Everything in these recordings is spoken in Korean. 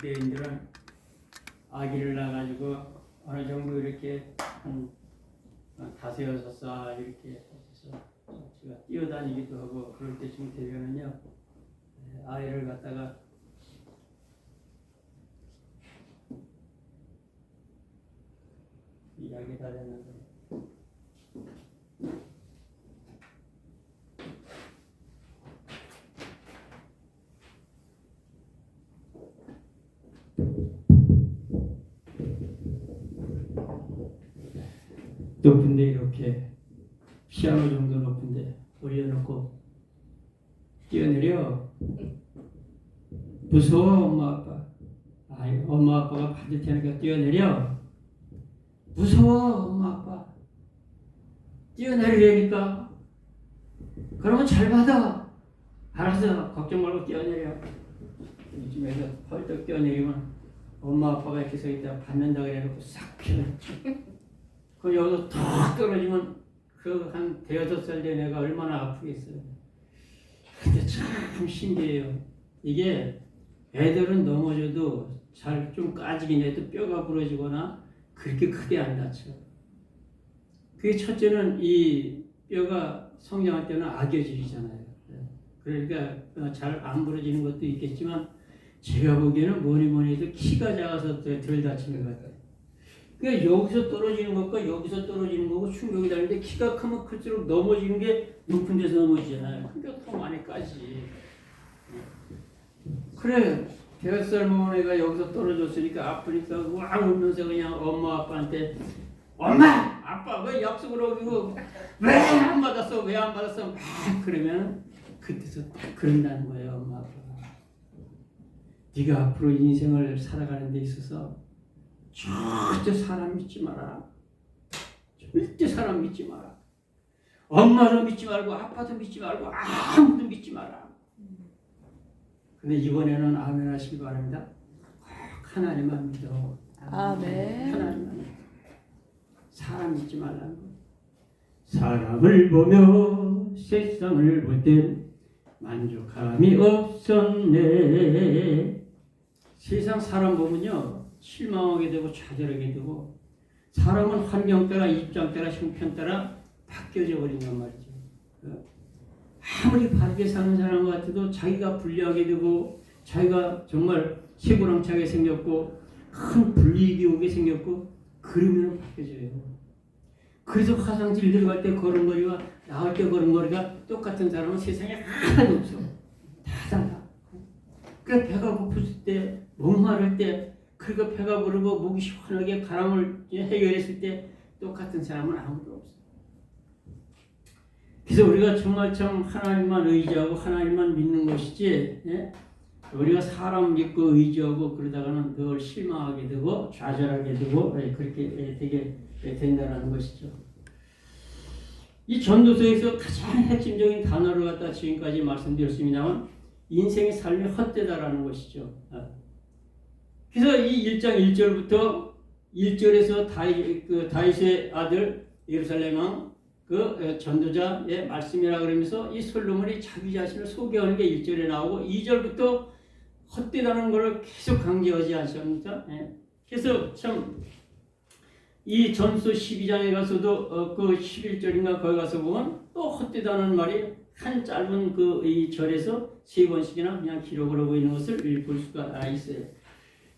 유대인들은 아기를 낳아가지고 어느 정도 이렇게 한 5-6살 이렇게 해서 제가 뛰어다니기도 하고 그럴 때쯤 되면은요 아이를 갖다가 이야기 다 됐는데 높은데 이렇게 피아노 정도 높은데 올려놓고 뛰어내려. 무서워 엄마 아빠. 아이 엄마 아빠가 받을 테니까 뛰어내려. 무서워 엄마 아빠. 뛰어내리려니까. 그러면 잘 받아. 알았어 걱정 말고 뛰어내려. 이쯤에서 펄떡 뛰어내리면 엄마 아빠가 이렇게 서 있다가 받는다 그래놓고 싹 피어났지. 그 여기서 탁 떨어지면 그 한 5-6살 된 애가 얼마나 아프겠어요. 근데 참 신기해요. 이게 애들은 넘어져도 잘 좀 까지긴 해도 뼈가 부러지거나 그렇게 크게 안 다쳐. 그게 첫째는 이 뼈가 성장할 때는 악여질이잖아요. 그러니까 잘 안 부러지는 것도 있겠지만 제가 보기에는 뭐니 해도 키가 작아서 덜 다치는 것 같아요. 그러니까 여기서 떨어지는 것과 여기서 떨어지는 거고 충격이 다른데 키가 크면 클수록 넘어지는 게 높은 데서 넘어지잖아요. 그러니까 더 많이 까지. 그래 5살 먹은 애가 여기서 떨어졌으니까 아프니까 와 울면서 그냥 엄마 아빠한테 엄마 아빠 왜 약속을 어기고 왜 안 받았어 왜 안 받았어 막 그러면 그때서 딱 그런다는 거예요. 엄마 아빠가 네가 앞으로 인생을 살아가는 데 있어서 절대 사람 믿지 마라. 절대 사람 믿지 마라. 엄마도 믿지 말고 아빠도 믿지 말고 아무도 믿지 마라. 근데 이번에는 아멘 하시기 바랍니다. 꼭 하나님만 믿어. 아멘. 하나님만 믿어. 사람 믿지 말라는 거. 사람을 보며 세상을 볼 땐 만족함이 없었네. 세상 사람 보면요 실망하게 되고 좌절하게 되고 사람은 환경 따라 입장 따라 형편 따라 바뀌어져 버린단 말이죠. 아무리 바르게 사는 사람 같아도 자기가 불리하게 되고 자기가 정말 시구렁차게 생겼고 큰 불이익이 오게 생겼고 그러면 바뀌어져요. 그래서 화장실 들어갈 때 걸음걸이와 나올 때 걸음걸이가 똑같은 사람은 세상에 하나도 없어. 다 달라. 그러니까 배가 고팠을 때 목마를 때 그리고 배가 부르고 목이 시원하게 가람을 해결했을 때 똑같은 사람은 아무도 없어. 그래서 우리가 정말 참 하나님만 의지하고 하나님만 믿는 것이지 예? 우리가 사람 믿고 의지하고 그러다가는 늘 실망하게 되고 좌절하게 되고 그렇게 되게 된다는 것이죠. 이 전도서에서 가장 핵심적인 단어를 갖다 지금까지 말씀드렸습니다만 인생의 삶이 헛되다라는 것이죠. 그래서 이 1장 1절부터 1절에서 다윗의 아들 예루살렘 왕 그 전도자의 말씀이라 그러면서 이 솔로몬이 자기 자신을 소개하는 게 1절에 나오고 2절부터 헛되다는 것을 계속 강조하지 않습니까? 그래서 참 이 전서 12장에 가서도 그 11절인가 거기 가서 보면 또 헛되다는 말이 한 짧은 그 이 절에서 3번씩이나 그냥 기록을 하고 있는 것을 볼 수가 있어요.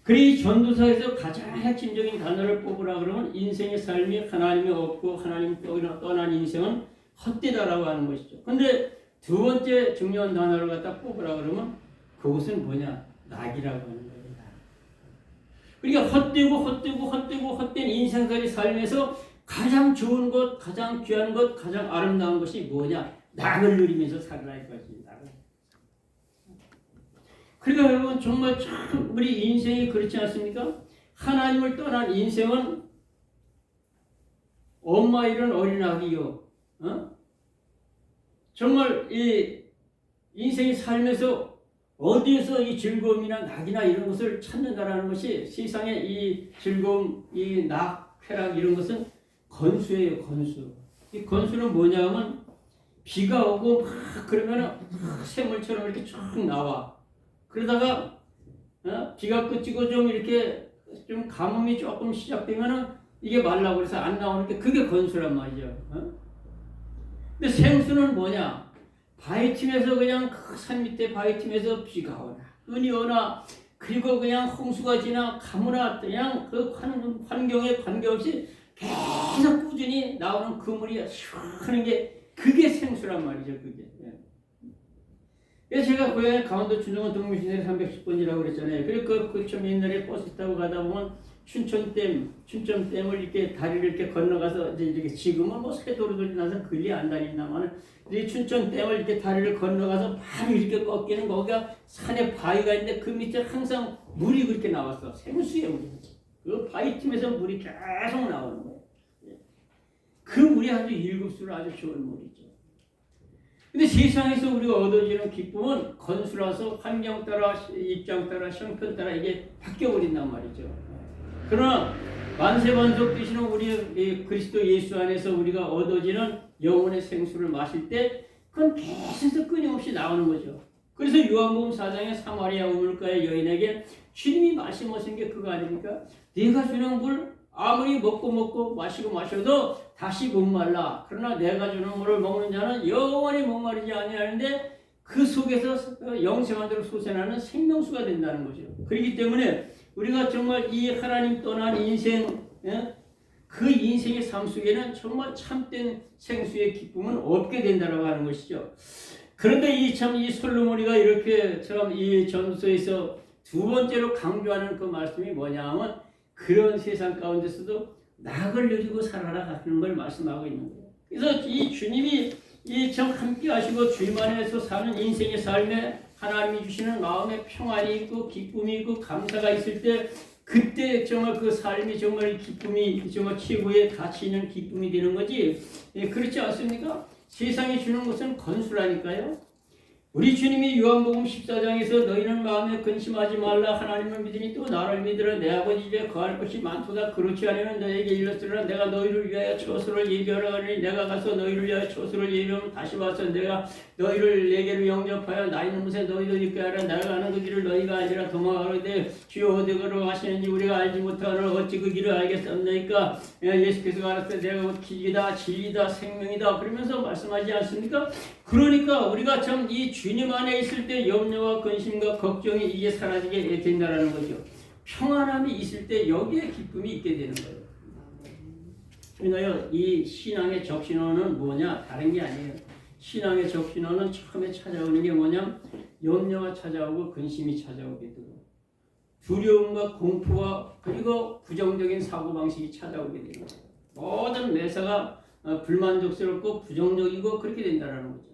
그리 전도서에서 가장 핵심적인 단어를 뽑으라 그러면 인생의 삶이 하나님이 없고 하나님 떠난 인생은 헛되다라고 하는 것이죠. 근데 두 번째 중요한 단어를 갖다 뽑으라 그러면 그것은 뭐냐? 낙이라고 하는 겁니다. 그러니까 헛된 인생살이 삶에서 가장 좋은 것, 가장 귀한 것, 가장 아름다운 것이 뭐냐? 낙을 누리면서 살아라 이것입니다. 그러니까 여러분 정말 참 우리 인생이 그렇지 않습니까? 하나님을 떠난 인생은 엄마 잃은 어린아기요. 정말 이 인생이 살면서 어디에서 이 즐거움이나 낙이나 이런 것을 찾는다라는 것이 세상의 이 즐거움, 이 낙, 쾌락 이런 것은 건수예요. 건수. 이 건수는 뭐냐면 비가 오고 막 그러면 샘물처럼 이렇게 쭉 나와. 그러다가 비가 그치고 좀 이렇게 좀 가뭄이 조금 시작되면은 이게 말라고 그래서 안 나오니까 그게 건수란 말이죠. 근데 생수는 뭐냐? 바위 틈에서 그냥 그 산 밑에 바위 틈에서 비가 오나 눈이 오나 그리고 그냥 홍수가 지나 가무나 그냥 그 환경에 관계없이 계속 꾸준히 나오는 그 물이 시원한 게 그게 생수란 말이죠. 그게. 그래서 제가 고향에 강원도 춘정원 동묘시내 310번이라고 그랬잖아요. 그리고 그 좀 옛날에 버스 타고 가다 보면 춘천댐을 이렇게 다리를 이렇게 건너가서 이제 이렇게 지금은 뭐 새도로들이 나서 그리 안 다닌다마는 이 춘천댐을 이렇게 다리를 건너가서 바로 이렇게 꺾이는 거기가 산에 바위가 있는데 그 밑에 항상 물이 그렇게 나왔어. 생수의 물이. 그 바위 틈에서 물이 계속 나오는 거예요. 그 물이 아주 일급수로 아주 좋은 물이죠. 근데 세상에서 우리가 얻어지는 기쁨은 건수라서 환경 따라 입장 따라 형편 따라 이게 바뀌어버린단 말이죠. 그러나 만세만속 되시는 우리 그리스도 예수 안에서 우리가 얻어지는 영혼의 생수를 마실 때 그건 계속 끊임없이 나오는 거죠. 그래서 요한복음 4장의 사마리아 우물가의 여인에게 주님이 말씀하신 게 그거 아닙니까? 네가 주는 물 아무리 먹고 마셔도 다시 목말라. 그러나 내가 주는 물을 먹는 자는 영원히 목마르지 아니하는데 그 속에서 영생한 대로 솟아나는 생명수가 된다는 거죠. 그렇기 때문에 우리가 정말 이 하나님 떠난 인생, 그 인생의 삶 속에는 정말 참된 생수의 기쁨은 없게 된다라고 하는 것이죠. 그런데 이 솔로몬이가 이렇게 참 이 전서에서 두 번째로 강조하는 그 말씀이 뭐냐 하면 그런 세상 가운데서도 낙을 누리고 살아라 하는 걸 말씀하고 있는 거예요. 그래서 이 주님이 이 참 함께 하시고 주님 안에서 사는 인생의 삶에 하나님이 주시는 마음에 평안이 있고 기쁨이 있고 감사가 있을 때 그때 정말 그 삶이 정말 기쁨이 정말 최고의 가치 있는 기쁨이 되는 거지. 그렇지 않습니까? 세상이 주는 것은 건수라니까요. 우리 주님이 요한복음 14장에서 너희는 마음에 근심하지 말라 하나님을 믿으니 또 나를 믿으라 내 아버지 집에 거할 것이 많도다 그렇지 않으면 너에게 일렀으나 내가 너희를 위하여 처소를 예비하라 하니 내가 가서 너희를 위하여 처소를 예비하면 다시 와서 내가 너희를 내게로 영접하여 나 있는 곳에 너희도 있게 하라 내가 가는 그 길을 너희가 알지라 도망하되 주여 어디 걸어가시는지 우리가 알지 못하노라 어찌 그 길을 알겠습니까? 예수께서 가라사대 내가 곧 길이다 진리다 생명이다 그러면서 말씀하지 않습니까? 그러니까 우리가 참 이 주님 안에 있을 때 염려와 근심과 걱정이 이게 사라지게 된다는 거죠. 평안함이 있을 때 여기에 기쁨이 있게 되는 거예요. 그러니까요, 이 신앙의 적신호는 뭐냐? 다른 게 아니에요. 신앙의 적신호는 처음에 찾아오는 게 뭐냐면 염려가 찾아오고 근심이 찾아오게 되고 두려움과 공포와 그리고 부정적인 사고방식이 찾아오게 되는 거예요. 모든 매사가 불만족스럽고 부정적이고 그렇게 된다는 거죠.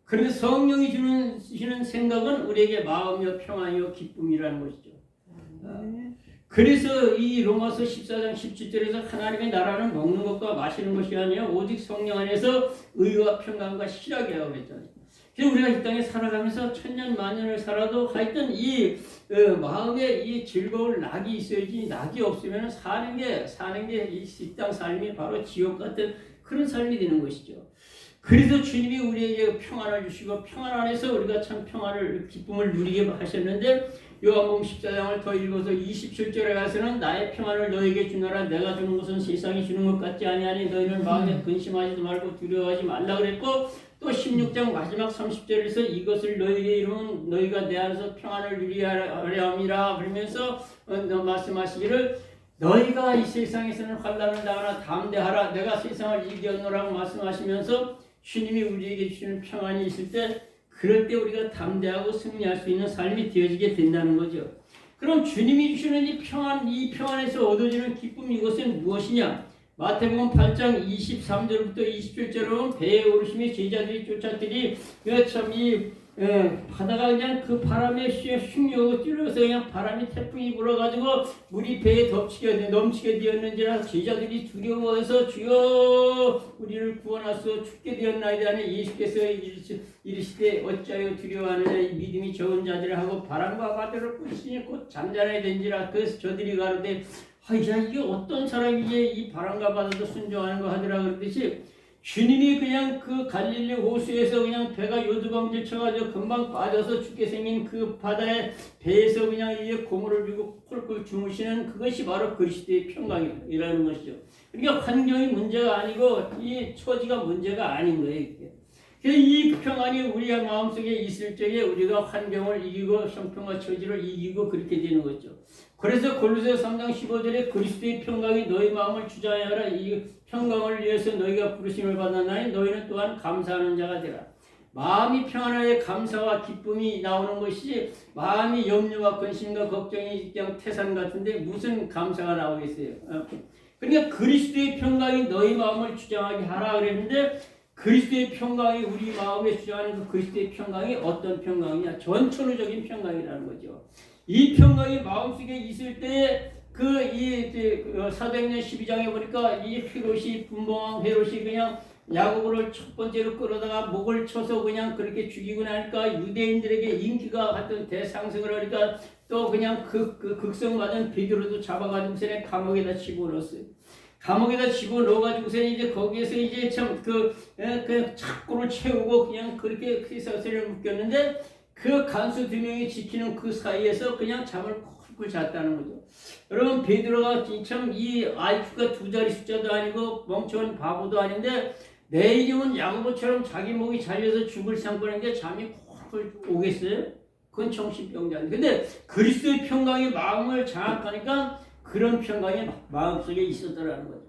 그런데 성령이 주시는 생각은 우리에게 마음이요 평안이요 기쁨이라는 것이죠. 그래서 이 로마서 14장 17절에서 하나님의 나라는 먹는 것과 마시는 것이 아니라 오직 성령 안에서 의와 평강과 희락이 하고 있잖아요. 그래서 우리가 이 땅에 살아가면서 천년 만년을 살아도 하여튼 이 마음에 이 즐거운 낙이 있어야지 낙이 없으면 사는 게 이 땅 삶이 바로 지옥 같은 그런 삶이 되는 것이죠. 그래서 주님이 우리에게 평안을 주시고 평안 안에서 우리가 참 평안을 기쁨을 누리게 하셨는데 요한복음 14장을 더 읽어서 27절에 가서는 나의 평안을 너에게 주노라 내가 주는 것은 세상이 주는 것 같지 아니하니 너희는 마음에 근심하지 말고 두려워하지 말라 그랬고 또 16장 마지막 30절에서 이것을 너희에게 이루면 너희가 내 안에서 평안을 누리하려 함이라 그러면서 말씀하시기를 너희가 이 세상에서는 환난을 당하나 담대하라 내가 세상을 이겼노라고 말씀하시면서 주님이 우리에게 주시는 평안이 있을 때 그럴 때 우리가 담대하고 승리할 수 있는 삶이 되어지게 된다는 거죠. 그럼 주님이 주시는 이 평안에서 얻어지는 기쁨 이것은 무엇이냐? 마태복음 8장 23절부터 27절은 배에 오르심이 제자들이 쫓았더니 참이 바다가 그냥 그 바람에 흉려고 뛰어서 그냥 바람이 태풍이 불어가지고 물이 배에 넘치게 되었는지라 제자들이 두려워해서 주여 우리를 구원하소서 죽게 되었나이다 하니 예수께서 이르시되 어찌하여 두려워하느냐 이 믿음이 적은 자들을 하고 바람과 바다를 꾸짖으니 곧 잠잠하게 된지라 그래서 저들이 가로되 야 이게 어떤 사람이기에 이 바람과 바다도 순종하는 거 하더라 그러듯이 주님이 그냥 그 갈릴리 호수에서 그냥 배가 요두방질 쳐가지고 금방 빠져서 죽게 생긴 그 바다의 배에서 그냥 이제 고물을 주고 콜콜 주무시는 그것이 바로 그리스도의 평강이라는 것이죠. 그러니까 환경이 문제가 아니고 이 처지가 문제가 아닌 거예요. 이게. 그래서 이 평안이 우리의 마음속에 있을 적에 우리가 환경을 이기고 형편과 처지를 이기고 그렇게 되는 거죠. 그래서 골로새 3장 15절에 그리스도의 평강이 너희 마음을 주장하여라. 이 평강을 위해서 너희가 부르심을 받았나니 너희는 또한 감사하는 자가 되라. 마음이 평안하여 감사와 기쁨이 나오는 것이지 마음이 염려와 근심과 걱정이 그냥 태산 같은데 무슨 감사가 나오겠어요. 그러니까 그리스도의 평강이 너희 마음을 주장하게 하라 그랬는데 그리스도의 평강이 우리 마음에 주장하는 그 그리스도의 평강이 어떤 평강이냐? 전천후적인 평강이라는 거죠. 이 평강이 마음속에 있을 때 사도행전 12장에 보니까 이 헤롯이 분봉왕 헤롯이 그냥 야고보를 첫 번째로 끌어다가 목을 쳐서 그냥 그렇게 죽이고 나니까 유대인들에게 인기가 하여튼 대상승을 하니까 또 그냥 극성맞은 베드로도 잡아가지고 감옥에다 집어넣었어요. 감옥에다 집어넣어가지고서 이제 거기에서 이제 참 그냥 착고를 채우고 그냥 그렇게 사슬을 묶였는데 그 간수 2명이 지키는 그 사이에서 그냥 잠을 쿨쿨 잤다는 거죠. 여러분 베드로가 참 이 IQ가 2자리 숫자도 아니고 멍청한 바보도 아닌데 내일이면 야고보처럼 자기 목이 잘려서 죽을 상권인데 잠이 쿨쿨 오겠어요? 그건 정신병자인데. 근데 그리스도의 평강이 마음을 장악하니까 그런 평강이 마음속에 있었더라는 거죠.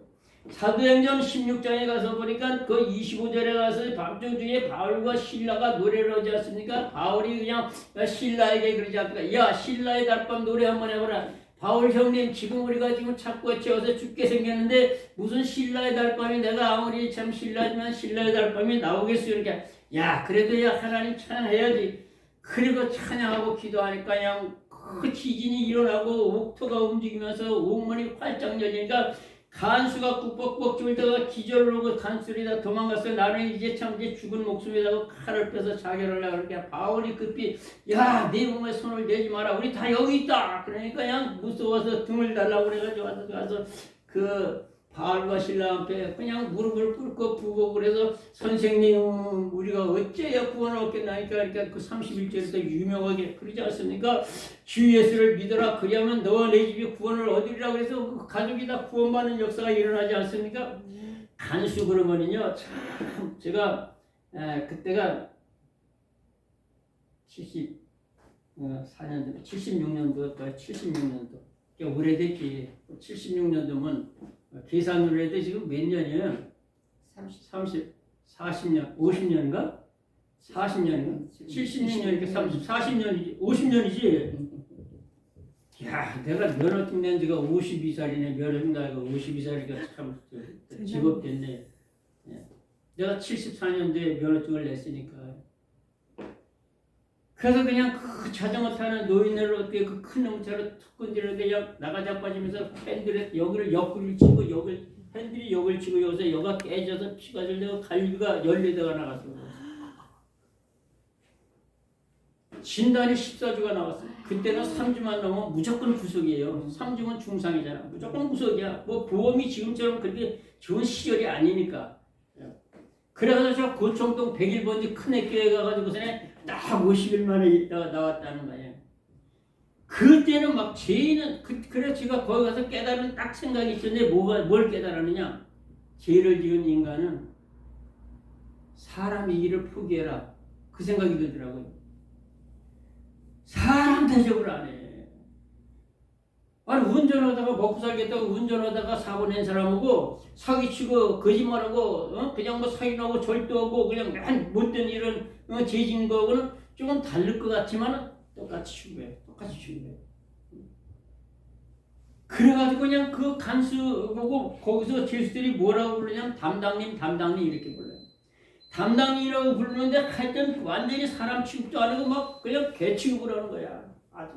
사도행전 16장에 가서 보니까 그 25절에 가서 밤중 중에 바울과 실라가 노래를 하지 않습니까? 바울이 그냥 실라에게 그러지 않습니까? 야 실라의 달밤 노래 한번 해보라. 바울 형님 지금 우리가 지금 착고에 채워서 죽게 생겼는데 무슨 실라의 달밤이 내가 아무리 참 실라지만 실라의 달밤이 나오겠어요. 그러니까 야 그래도 야 하나님 찬양해야지. 그리고 찬양하고 기도하니까 그냥 그 지진이 일어나고 옥토가 움직이면서 옥문이 활짝 열리니까 간수가 꾹꾹꾹 쫄다가 기절을 하고 간수리다 도망갔어요. 나는 이제 죽은 목숨에다가 칼을 빼서 자결을 하려고 그러니까 바울이 급히 야 내 몸에 손을 대지 마라. 우리 다 여기 있다. 그러니까 그냥 무서워서 등을 달라고 그래가지고 가서 그 바울과 신라 앞에 그냥 무릎을 꿇고 부고 그래서 선생님 우리가 어째야 구원을 얻겠나니까 그러니까 그 31절에서 유명하게 그러지 않습니까? 주 예수를 믿어라 그리하면 너와 내 집이 구원을 얻으리라 그래서 그 가족이 다 구원받는 역사가 일어나지 않습니까? 간수 그러면은요 참 제가 그때가 74년도 76년도였다 76년도 그러니까 오래됐지 76년도면 계산으로 해도 지금 몇 년이에요? 40년, 50년인가? 40년인가? 76년이니까 40년이지, 50년이지. 야, 내가 면허증 낸 지가 52살이네. 면허증 나이가 52살이니까 참 직업 됐네. 내가 74년도에 면허증을 냈으니까. 그래서 그냥 그 자전거 타는 노인네를 어떻게 그 큰 놈차로 툭 건드리는데 그냥 나가자 빠지면서 핸들에 여기를 옆구리를 치고 여기 핸들이 여기를 치고 여기서 여가 깨져서 피가 절려고 갈비가 열리다가 나갔어. 진단이 14주가 나왔어요. 그때는 3주만 넘으면 무조건 구속이에요. 3주면 중상이잖아. 무조건 구속이야. 뭐 보험이 지금처럼 그렇게 좋은 시절이 아니니까. 그래서 저 고청동 101번지 큰 학교에 가가지고서는 딱 50일 만에 있다가 나왔다는 거예요. 그때는 막 죄인은 그래서 제가 거기 가서 깨달은 딱 생각이 있었는데 뭘 깨달았느냐? 죄를 지은 인간은 사람 이기를 포기해라. 그 생각이 들더라고요. 사람 대접을 안 해. 아니 운전하다가 먹고 살겠다고 운전하다가 사고 낸 사람하고 사기치고 거짓말하고 그냥 뭐 사기하고 절도하고 그냥 맨 못된 이런 죄 짓는 거하고는 조금 다를 것 같지만 똑같이 충분해. 그래가지고 그냥 그 간수 보고 거기서 죄수들이 뭐라고 부르냐면 담당님 이렇게 불러요. 담당이라고 부르는데 하여튼 완전히 사람 취급도 안 하고 막 그냥 개 취급을 하는 거야. 아주.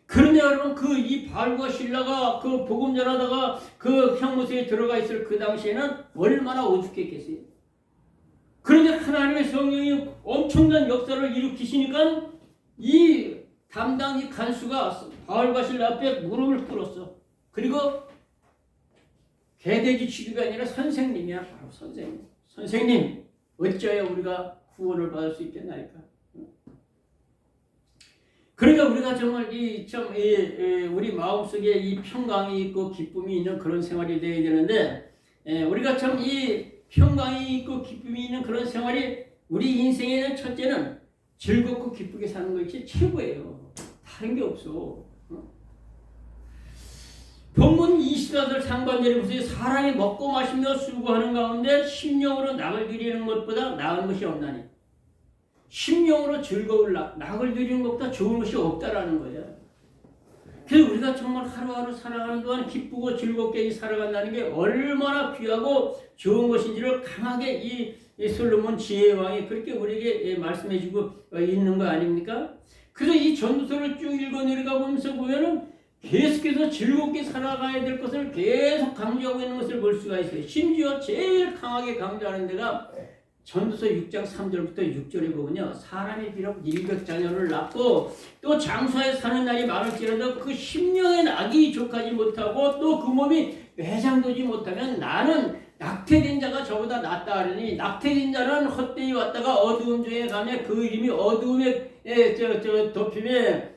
그런데 여러분 이 바울과 실라가 그 복음 전하다가 그 형무소에 들어가 있을 그 당시에는 얼마나 오죽했겠어요. 그런데 하나님의 성령이 엄청난 역사를 일으키시니까 이 담당 이 간수가 바울과 실라 앞에 무릎을 꿇었어. 그리고 개돼지 취급이 아니라 선생님이야. 바로 선생님. 선생님 어찌하여 우리가 구원을 받을 수 있겠나이까. 그러니까 우리가 정말 우리 마음속에 이 평강이 있고 기쁨이 있는 그런 생활이 되어야 되는데, 우리가 참 이 평강이 있고 기쁨이 있는 그런 생활이 우리 인생에는 첫째는 즐겁고 기쁘게 사는 것이 최고예요. 다른 게 없어. 본문 24절 상반절에 보세요. 사람이 먹고 마시며 수고하는 가운데 심령으로 낙을 들이는 것보다 나은 것이 없나니. 심령으로 즐거울 낙을 들이는 것보다 좋은 것이 없다라는 거예요. 그래서 우리가 정말 하루하루 살아가는 동안 기쁘고 즐겁게 살아간다는 게 얼마나 귀하고 좋은 것인지를 강하게 이 솔로몬 지혜의 왕이 그렇게 우리에게 말씀해주고 있는 거 아닙니까? 그래서 이 전도서를 쭉 읽어 내려가 보면서 보면은 계속해서 즐겁게 살아가야 될 것을 계속 강조하고 있는 것을 볼 수가 있어요. 심지어 제일 강하게 강조하는 데가 전도서 6장 3절부터 6절에 보면요. 사람이 비록 100자녀를 낳고 또 장사에 사는 날이 많을지라도 그 심령의 낙이 족하지 못하고 또 그 몸이 매장되지 못하면 나는 낙태된 자가 저보다 낫다 하려니 낙태된 자는 헛되이 왔다가 어두움 중에 가며 그 이름이 어두움에 덮임에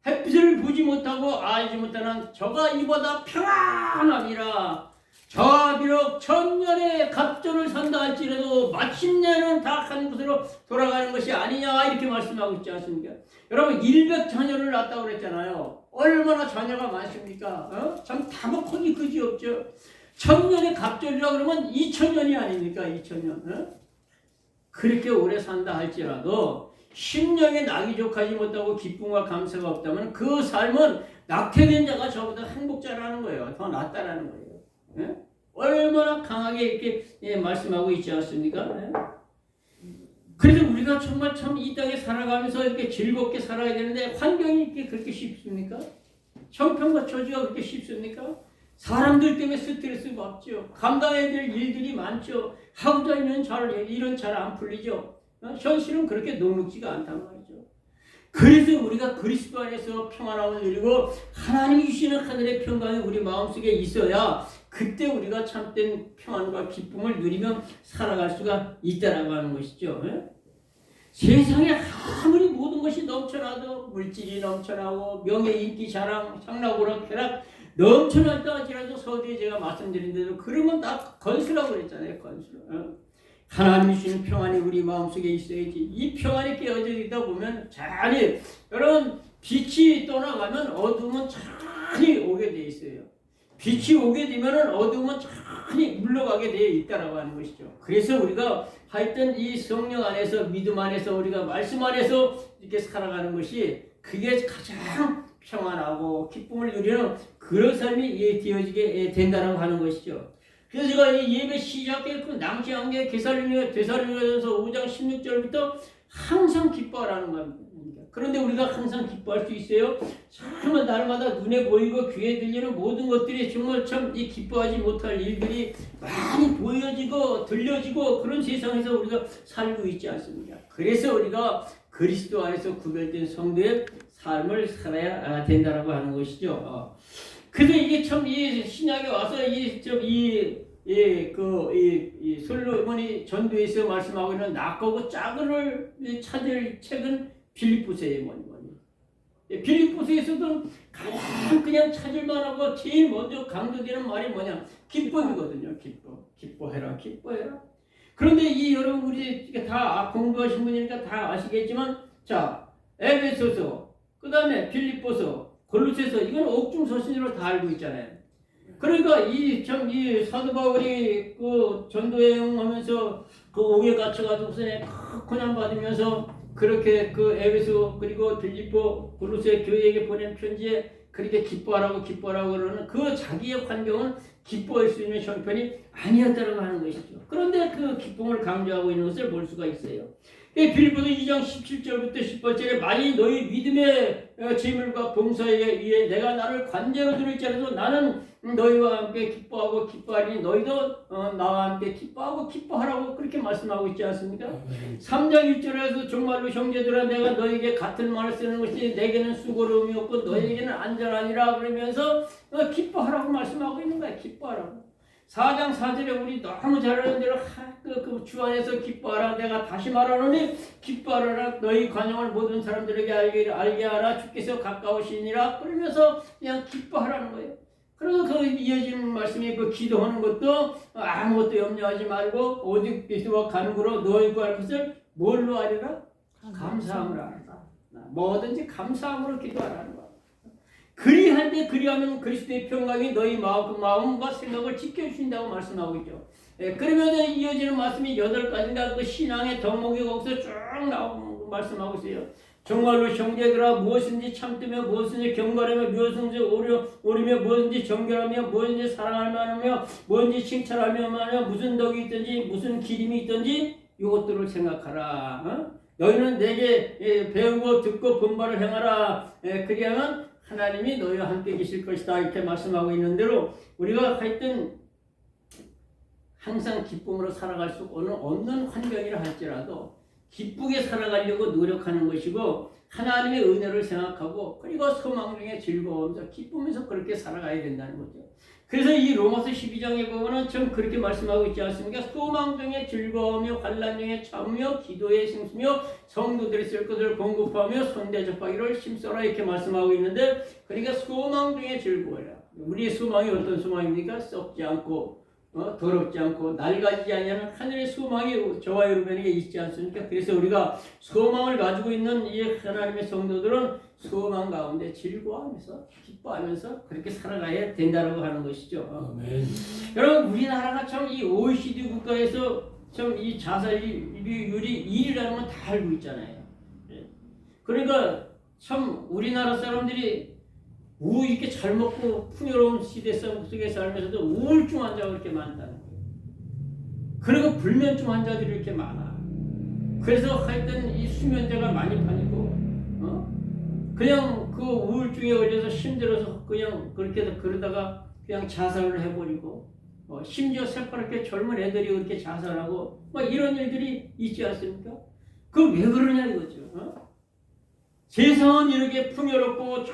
햇빛을 보지 못하고 알지 못하는 저가 이보다 평안함이라. 저가 비록 천년의 갑절을 산다 할지라도 마침내는 다 한 곳으로 돌아가는 것이 아니냐 이렇게 말씀하고 있지 않습니까? 여러분 100자녀를 낳았다고 그랬잖아요. 얼마나 자녀가 많습니까? 참 다복하기 그지없죠. 천년의 갑절이라 그러면 2000년이 아닙니까? 2000년. 그렇게 오래 산다 할지라도 심령에 낙이 족하지 못하고 기쁨과 감사가 없다면 그 삶은 낙태된 자가 저보다 행복자라는 거예요. 더 낫다라는 거예요. 얼마나 강하게 이렇게 말씀하고 있지 않습니까? 그래서 우리가 정말 참 이 땅에 살아가면서 이렇게 즐겁게 살아야 되는데 환경이 이렇게 그렇게 쉽습니까? 형편과 처지가 그렇게 쉽습니까? 사람들 때문에 스트레스 받죠. 감당해야 될 일들이 많죠. 하고자 있는 일은 잘 안 풀리죠. 현실은 그렇게 녹록지가 않단 말이죠. 그래서 우리가 그리스도 안에서 평안함을 누리고 하나님이 주시는 하늘의 평강이 우리 마음속에 있어야 그때 우리가 참된 평안과 기쁨을 누리며 살아갈 수가 있다라고 하는 것이죠. 세상에 아무리 모든 것이 넘쳐나도 물질이 넘쳐나고 명예, 인기, 자랑, 향락오락, 쾌락 넘쳐났다 할지라도 서두에 제가 말씀드린 대로 그러면 다 건수라고 그랬잖아요. 건수. 하나님이 주시는 평안이 우리 마음속에 있어야지. 이 평안이 깨어지다 보면 자리 여러분 빛이 떠나가면 어둠은 자리 오게 돼 있어요. 빛이 오게 되면 어둠은 자리 물러가게 되어 있다라고 하는 것이죠. 그래서 우리가 하여튼 이 성령 안에서 믿음 안에서 우리가 말씀 안에서 이렇게 살아가는 것이 그게 가장 평안하고 기쁨을 누리는 그런 삶이 되어지게 된다라고 하는 것이죠. 그래서 제가 이 예배 시작에 그 낭지한 게 데살로니가전서 5장 16절부터 항상 기뻐하라는 겁니다. 그런데 우리가 항상 기뻐할 수 있어요? 정말 날마다 눈에 보이고 귀에 들리는 모든 것들이 정말 참 이 기뻐하지 못할 일들이 많이 보여지고 들려지고 그런 세상에서 우리가 살고 있지 않습니까? 그래서 우리가 그리스도 안에서 구별된 성도의 삶을 살아야 된다라고 하는 것이죠. 그래서 이게 참 이 신약에 와서 솔로몬이 전도에서 말씀하고 있는 낙하고 짝을 찾을 책은 빌립보서예요. 빌립보서에서도 가장 그냥 찾을만하고 제일 먼저 강조되는 말이 뭐냐? 기쁨이거든요. 기뻐해라. 그런데 이 여러분 우리 다 공부하신 분이니까 다 아시겠지만 자 에베소서, 그 다음에 빌립보서, 골로새서 이건 옥중서신으로 다 알고 있잖아요. 그러니까 이 사도 바울이 그 전도여행하면서 그 옥에 갇혀가지고서 고난 받으면서 그렇게 그 에베소 그리고 빌립보 골로새 교회에게 보낸 편지에 그렇게 기뻐하라고 그러는 그 자기의 환경은 기뻐할 수 있는 형편이 아니었다고 하는 것이죠. 그런데 그 기쁨을 강조하고 있는 것을 볼 수가 있어요. 빌립보서 2장 17절부터 18절에 만일 너희 믿음의 재물과 봉사에 의해 내가 나를 관제로 들을지라도 나는 너희와 함께 기뻐하고 기뻐하리니 너희도 나와 함께 기뻐하고 기뻐하라고 그렇게 말씀하고 있지 않습니까? 3장 1절에서 정말로 형제들아 내가 너희에게 같은 말을 쓰는 것이 내게는 수고로움이 없고 너희에게는 안전하니라 그러면서 기뻐하라고 말씀하고 있는 거야. 기뻐하라고. 4장 4절에 우리 너무 잘 아는 대로 주 안에서 기뻐하라. 내가 다시 말하노니 기뻐하라. 너희 관용을 모든 사람들에게 알게 하라. 주께서 가까우시니라. 그러면서 그냥 기뻐하라는 거예요. 그리고 그 이어지는 말씀이 그 기도하는 것도 아무것도 염려하지 말고 오직 기도와 간구로 너희 구할 것을 뭘로 하리라? 감사함으로 하라. 뭐든지 감사함으로 기도하라는 거야. 그리하면 그리스도의 평강이 너희 마음과 생각을 지켜주신다고 말씀하고 있죠. 그러면서 이어지는 말씀이 8가지인가 그 신앙의 덕목이 거기서 쭉 나오고 말씀하고 있어요. 정말로 형제들아 무엇인지 참으며 무엇인지 경건하며 무엇인지 오르며 무엇인지 정결하며 무엇인지 사랑할 만하며 무엇인지 칭찬하며 무슨 덕이 있든지 무슨 기림이 있든지 이것들을 생각하라. 너희는 내게 배우고 듣고 본바를 행하라. 그리하면 하나님이 너희와 함께 계실 것이다. 이렇게 말씀하고 있는 대로 우리가 하여튼 항상 기쁨으로 살아갈 수 없는 환경이라 할지라도 기쁘게 살아가려고 노력하는 것이고 하나님의 은혜를 생각하고 그리고 소망 중에 즐거우면서 기쁘면서 그렇게 살아가야 된다는 거죠. 그래서 이 로마서 12장에 보면은 좀 그렇게 말씀하고 있지 않습니까? 소망 중에 즐거우며 환난 중에 참으며 기도에 힘쓰며 성도들이 쓸 것을 공급하며 손대접하기를 힘써라 이렇게 말씀하고 있는데 그러니까 소망 중에 즐거워라. 우리의 소망이 어떤 소망입니까? 썩지 않고 더럽지 않고 낡아지지 아니하는 하늘의 소망이 저와 여러분에게 있지 않습니까? 그래서 우리가 소망을 가지고 있는 이 하나님의 성도들은 소망 가운데 즐거워하면서 기뻐하면서 그렇게 살아가야 된다고 하는 것이죠. 아멘. 여러분 우리나라가 참 이 OECD 국가에서 참 이 자살률이 1위라는 건 다 알고 있잖아요. 그러니까 참 우리나라 사람들이 이렇게 잘 먹고 풍요로운 시대 속에 살면서도 우울증 환자가 그렇게 많다는 거예요. 그리고 불면증 환자들이 이렇게 많아. 그래서 하여튼 이 수면제가 많이 팔리고, 그냥 그 우울증에 걸려서 힘들어서 그냥 그렇게 그러다가 그냥 자살을 해버리고, 심지어 새파랗게 젊은 애들이 그렇게 자살하고, 이런 일들이 있지 않습니까? 그 왜 그러냐 이거죠. 세상은 이렇게 풍요롭고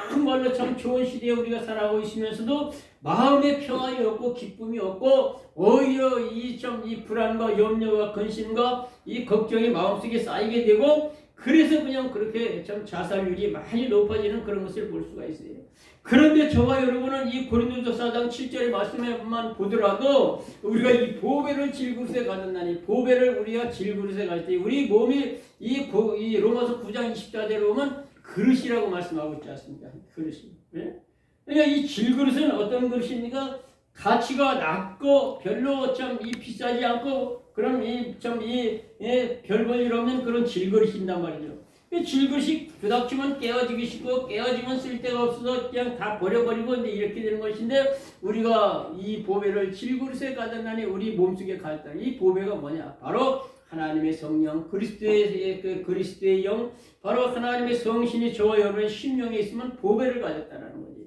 정말로 참 좋은 시대에 우리가 살아가고 있으면서도 마음의 평안이 없고 기쁨이 없고 오히려 이 불안과 염려와 근심과 이 걱정이 마음속에 쌓이게 되고 그래서 그냥 그렇게 참 자살률이 많이 높아지는 그런 것을 볼 수가 있어요. 그런데 저와 여러분은 이 고린도서 4장 7절의 말씀에만 보더라도 우리가 이 보배를 질그릇에 가졌나니 보배를 우리가 질그릇에 가질 때 우리 몸이 이 로마서 9장 20절대로 보면 그릇이라고 말씀하고 있지 않습니까? 그릇이. 네? 그러니까 이 질그릇은 어떤 그릇입니까? 가치가 낮고 별로 이 비싸지 않고 그럼 별 볼 일 없는 그런 질그릇인단 말이죠. 질그릇이 부닥치면 깨어지기 쉽고 깨어지면 쓸데가 없어서 그냥 다 버려버리고 이렇게 되는 것인데 우리가 이 보배를 질그릇에 가졌나니 우리 몸속에 가졌다. 이 보배가 뭐냐? 바로 하나님의 성령, 그리스도의 영, 바로 하나님의 성신이 저와 여러분의 심령에 있으면 보배를 가졌다는 거지.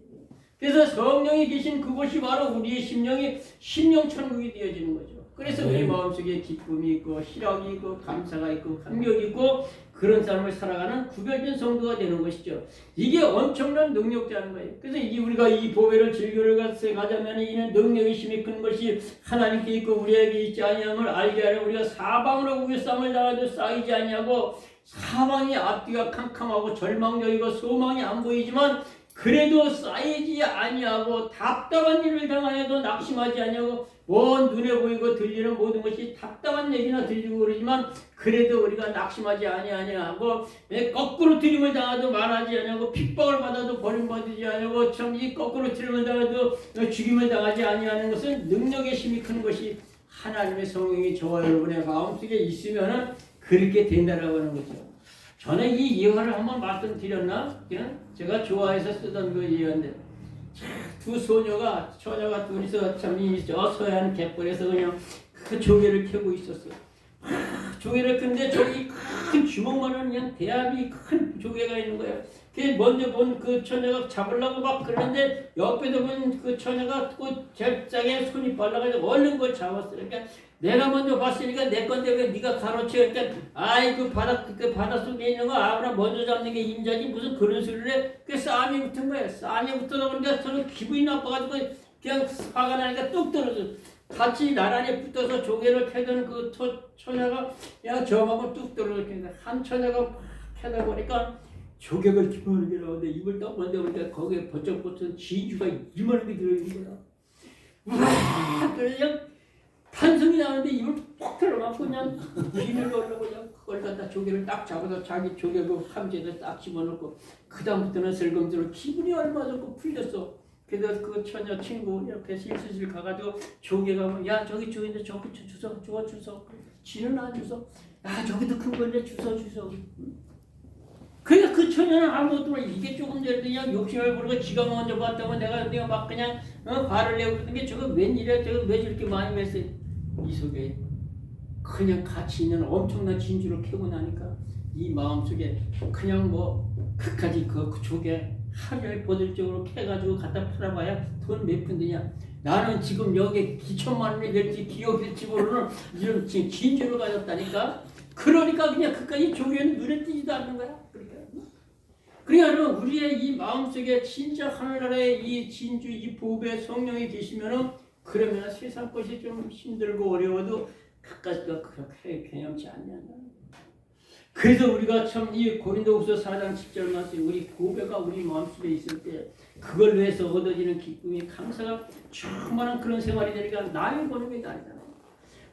그래서 성령이 계신 그곳이 바로 우리의 심령 천국이 되어지는 거죠. 그래서 우리 마음속에 기쁨이 있고 희락이 있고 감사가 있고 감격이 있고 그런 삶을 살아가는 구별된 성도가 되는 것이죠. 이게 엄청난 능력자는 거예요. 그래서 우리가 이 보배를 질그릇에 가자면 이는 능력이 심히 큰 것이 하나님께 있고 우리에게 있지 아니함을 알게 하려 우리가 사방으로 우겨싸움을 당해도 쌓이지 아니하고 사방이 앞뒤가 캄캄하고 절망적이고 소망이 안 보이지만 그래도 쌓이지 아니하고 답답한 일을 당하여도 낙심하지 아니하고 먼 눈에 보이고 들리는 모든 것이 답답한 얘기나 들리고 그러지만 그래도 우리가 낙심하지 아니하고 거꾸로 들임을 당하도 말하지 아니하고 핍박을 받아도 버림받지 아니하고 이 거꾸로 들임을 당하도 죽임을 당하지 아니하는 것은 능력의 힘이 큰 것이 하나님의 성령이 저와 여러분의 마음속에 있으면 그렇게 된다라고 하는 거죠. 전에 이 예화를 한번 말씀드렸나? 그냥 제가 좋아해서 쓰던 그 예화인데 두 처녀가 둘이서 저 서해안 갯벌에서 그냥 그 조개를 캐고 있었어요. 조개를 근데 저기 큰 주먹만한 그냥 대합이 큰 조개가 있는 거예요. 그 먼저 본 그 처녀가 잡으려고 막 그러는데 옆에서 본 그 처녀가 그 잽싸게 손이 빨라가지고 얼른 그걸 잡았어요. 그러니까 내가 먼저 봤으니까 내 건데 왜 네가 가로채? 그러니까 그 바닷속에 있는 거 아무나 먼저 잡는 게 임자지 무슨 그런 소리를 해. 그 싸움이 붙은 거예요. 싸움이 붙어다 보니까 저는 기분이 나빠가지고 그냥 화가 나니까 뚝 떨어져. 같이 나란히 붙어서 조개를 캐던 그 처녀가 야 저하고 뚝 떨어져. 한 처녀가 막 캐다 보니까 조개가 이만한 게 나오는데 입을 딱 먼저 보니까 거기에 번쩍 붙은 진주가 이만한 게 들어있는 거야. 우와! 그냥 탄성이 나는데 입을 팍 들어가고 그냥 비늘 올라고 그냥 그걸 갖다 조개를 딱 잡아서 자기 조개 그 함재에다 딱 집어넣고 그 다음부터는 슬금슬금 기분이 얼마 좋고 풀렸어. 그래서 그 처녀 친구 옆에 실수실 가가지고 조개가 야 저기 조개인데 저기 주워 저거 주워 지는 안 주워 야 저기도 큰 건데 주워 그러니까 그 처녀는 아무것도 몰라. 이게 조금 전에 그냥 욕심을 부르고 지가 먼저 봤다고 내가 막 그냥 화를 내고 그러는 게 저거 웬일이야 저거 왜 저렇게 많이 맸어. 이 속에 그냥 같이 있는 엄청난 진주를 캐고 나니까 이 마음속에 그냥 뭐 그까지 그 조개 하루에 보들적으로 캐가지고 갖다 팔아봐야 돈 몇 푼 되냐. 나는 지금 여기에 기천만 원이 될지 기억일지 모르는 이런 진주를 가졌다니까. 그러니까 그냥 그까지 조개는 눈에 띄지도 않는 거야. 그러니까 우리의 이 마음속에 진짜 하늘나라의 이 진주 이 보배 성령이 계시면은 그러면 세상 것이 좀 힘들고 어려워도 그까지가 그렇게 개념치 않냐. 그래서 우리가 참 이 고린도후서 4장 10절 말씀 우리 보배가 우리 마음속에 있을 때 그걸 위해서 얻어지는 기쁨이 감사가 충만한 그런 생활이 되니까 나를 보는 게 아니잖아요.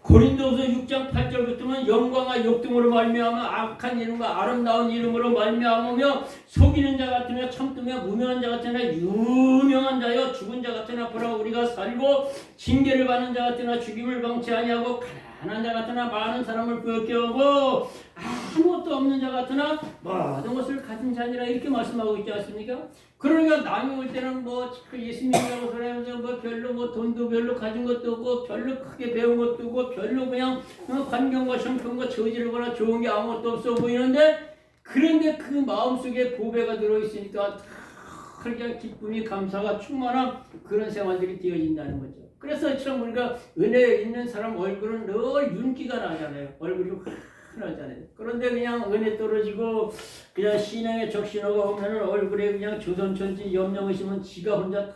고린도후서 6장 8절부터는 영광과 욕됨으로 말미암아 악한 이름과 아름다운 이름으로 말미암으며 속이는 자 같으며 참으며 무명한 자 같으나 유명한 자여 죽은 자 같으나 보라 우리가 살고 징계를 받는 자 같으나 죽임을 방치 아니하고 가난한 자 같으나 많은 사람을 부욕케 하고 아무것도 없는 자 같으나 모든 것을 가진 자니라 이렇게 말씀하고 있지 않습니까? 그러니까 남이 올 때는 뭐 예수님이라고 소리하면서 뭐 별로 뭐 돈도 별로 가진 것도 없고 별로 크게 배운 것도 없고 별로 그냥 환경과 형편과 저지르거나 좋은 게 아무것도 없어 보이는데 그런데 그 마음속에 보배가 들어있으니까 그냥 기쁨이 감사가 충만한 그런 생활들이 되어진다는 거죠. 그래서 참 우리가 은혜에 있는 사람 얼굴은 늘 윤기가 나잖아요. 얼굴이 하잖아요. 그런데 그냥 은혜 떨어지고 그냥 신앙에 적신호가 오면은 얼굴에 그냥 조선천지 염려의심은 지가 혼자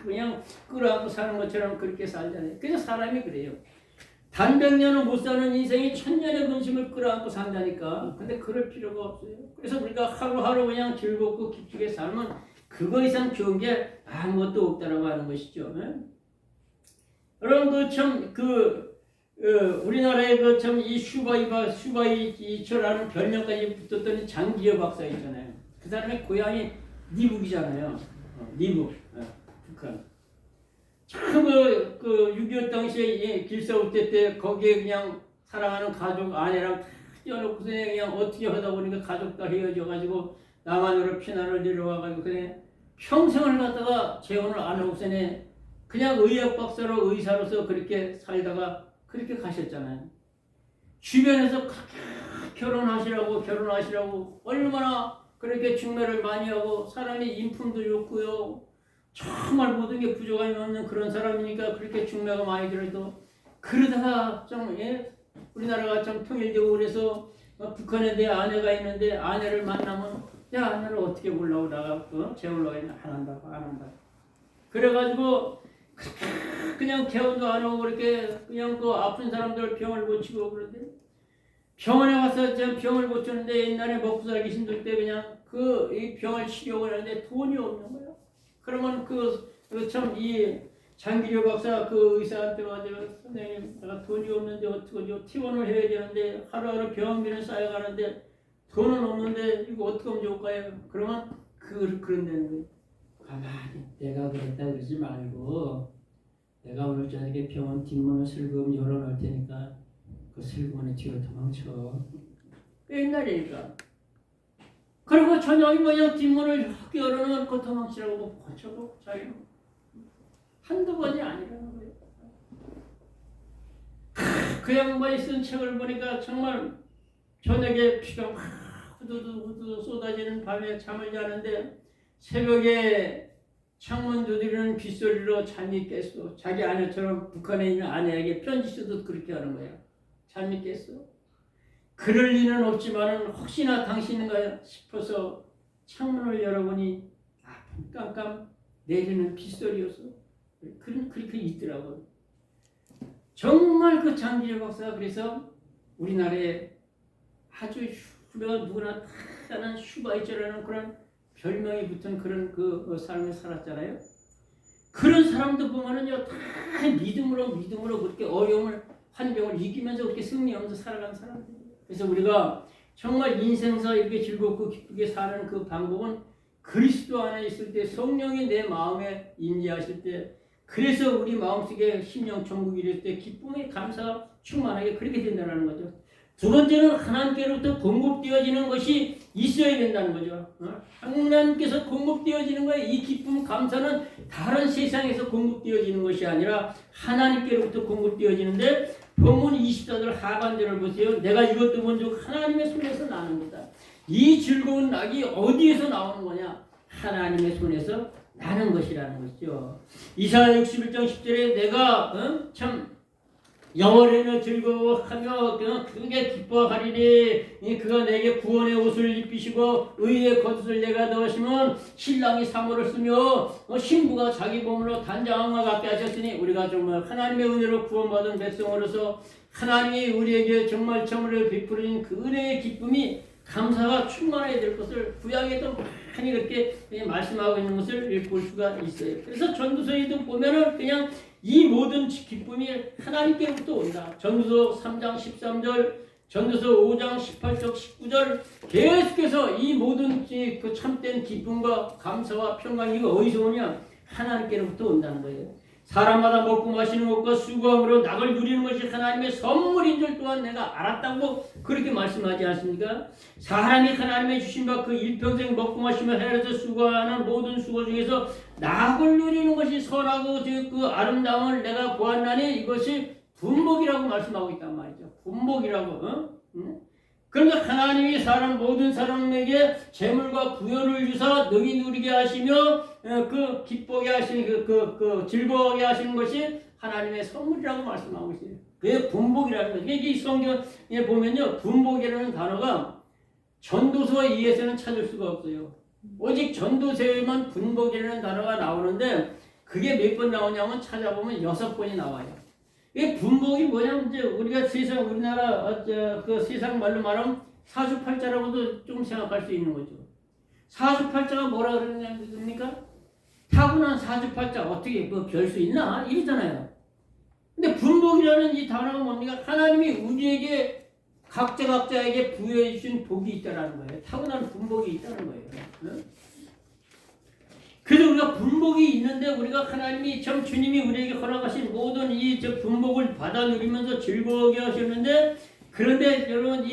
그냥 끌어안고 사는 것처럼 그렇게 살잖아요. 그래서 사람이 그래요. 단백년은 못 사는 인생이 천년의 근심을 끌어안고 산다니까. 근데 그럴 필요가 없어요. 그래서 우리가 하루하루 그냥 즐겁고 기쁘게 살면 그거 이상 좋은 게 아무것도 없다라고 하는 것이죠. 여러분 우리나라에 이 슈바이처라는 별명까지 붙었던 장기여 박사 있잖아요. 그 사람의 고향이 니북이잖아요. 니북, 북한. 참 6.25 당시에 길사후퇴 때 거기에 그냥 사랑하는 가족 아내랑 띄워놓고 그냥 어떻게 하다 보니까 가족 다 헤어져가지고 남한으로 피난을 내려와가지고 그냥 평생을 갖다가 재혼을 안 하고 그냥 의학 박사로 의사로서 그렇게 살다가 그렇게 가셨잖아요. 주변에서 결혼하시라고 얼마나 그렇게 중매를 많이 하고 사람이 인품도 좋고요. 정말 모든 게 부족함이 없는 그런 사람이니까 그렇게 중매가 많이 들어도 그러다가 좀 우리나라가 좀 통일되고 그래서 북한에 내 아내가 있는데 아내를 만나면 야 아내를 어떻게 보려고 나가 재우려고 했나 안 한다. 그래가지고 그냥 개운도 안 하고 그렇게 그냥 아픈 사람들 병을 고치고 그런데 병원에 가서 병을 고쳤는데 옛날에 먹고 살기 힘들 때 그냥 이 병을 치료하고 하는데 돈이 없는 거야. 그러면 이 장기려 박사 그 의사한테 와서 선생님 내가 돈이 없는데 어떡하죠? 퇴원을 해야 되는데 하루하루 병원비는 쌓여가는데 돈은 없는데 이거 어떻게 하면 좋을까요? 그러면 그런다는 거예요. 가만히 내가 그랬다 그러지 말고 내가 오늘 저녁에 병원 뒷문을 슬금 열어놓을 테니까 그 슬금문에 뒤로 도망쳐. 옛날이니까. 그리고 저녁에 그냥 뒷문을 열어놓고 도망치라고 고쳐도 자기는 한두 번이 아니라는 거예요. 그 양반이 쓴 책을 보니까 정말 저녁에 피가 후두두 쏟아지는 밤에 잠을 자는데 새벽에 창문 두드리는 빗소리로 잠이 깼어. 자기 아내처럼 북한에 있는 아내에게 편지 쓰듯 그렇게 하는 거야. 잠이 깼어. 그럴 리는 없지만은 혹시나 당신인가 싶어서 창문을 열어보니 깜깜 내리는 빗소리였어. 그렇게 있더라고요. 정말 그 장기적 박사가 그래서 우리나라에 아주 누구나 다 아는 슈바이처라는 그런 별명이 붙은 그런 그 삶을 살았잖아요. 그런 사람도 보면은요, 다 믿음으로 그렇게 어려움을, 환경을 이기면서 그렇게 승리하면서 살아간 사람들이에요. 그래서 우리가 정말 인생사 이렇게 즐겁고 기쁘게 사는 그 방법은 그리스도 안에 있을 때, 성령이 내 마음에 임재하실 때, 그래서 우리 마음속에 심령 천국이 이럴 때 기쁨의 감사가 충만하게 그렇게 된다는 거죠. 두 번째는 하나님께로부터 공급되어지는 것이 있어야 된다는 거죠. 하나님께서 공급되어지는 거예요. 이 기쁨, 감사는 다른 세상에서 공급되어지는 것이 아니라 하나님께로부터 공급되어지는데, 본문 24절 하반절을 보세요. 내가 이것도 먼저 하나님의 손에서 나는 거다. 이 즐거운 낙이 어디에서 나오는 거냐? 하나님의 손에서 나는 것이라는 것이죠. 이사야 61장 10절에 내가 참 영원에는 즐거워하며 크게 기뻐하리니 그가 내게 구원의 옷을 입히시고 의의 겉옷을 내가 넣으시면 신랑이 사모를 쓰며 신부가 자기 몸으로 단장함과 같게 하셨으니 우리가 정말 하나님의 은혜로 구원받은 백성으로서 하나님이 우리에게 정말 참으로 베푸신 그 은혜의 기쁨이 감사가 충만해야 될 것을 구약에도 많이 그렇게 말씀하고 있는 것을 볼 수가 있어요. 그래서 전도서에도 보면은 그냥 이 모든 기쁨이 하나님께로부터 온다. 전도서 3장 13절, 전도서 5장 18절, 19절 계속해서 이 모든 그 참된 기쁨과 감사와 평강 이거 어디서 오냐? 하나님께로부터 온다는 거예요. 사람마다 먹고 마시는 것과 수고함으로 낙을 누리는 것이 하나님의 선물인 줄 또한 내가 알았다고 그렇게 말씀하지 않습니까? 사람이 하나님의 주신 바 그 일평생 먹고 마시며 헤아려서 수고하는 모든 수고 중에서 낙을 누리는 것이 선하고 그 아름다움을 내가 보았나니 이것이 분복이라고 말씀하고 있단 말이죠. 분복이라고. 그러니까 하나님이 모든 사람에게 재물과 부여를 주사 능히 누리게 하시며 그 기쁘게 하시는 그 즐거워하게 하시는 것이 하나님의 선물이라고 말씀하고 있어요. 그게 분복이라는 거죠. 이게 이 성경에 보면요, 분복이라는 단어가 전도서 2에서는 찾을 수가 없어요. 오직 전도서에만 분복이라는 단어가 나오는데 그게 몇 번 나오냐면 찾아보면 6번이 나와요. 이 분복이 뭐냐면 이제 우리가 우리나라 그 세상 말로 말하면 사주팔자라고도 좀 생각할 수 있는 거죠. 사주팔자가 뭐라 그러냐니까 타고난 사주팔자 어떻게 별 수 있나 이러잖아요. 근데 분복이라는 이 단어가 뭡니까? 하나님이 우리에게 각자에게 부여해 주신 복이 있다는 거예요. 타고난 분복이 있다는 거예요. 그래서 우리가 분복이 있는데 우리가 하나님이 참 주님이 우리에게 허락하신 모든 이 분복을 받아 누리면서 즐거워하게 하셨는데, 그런데 여러분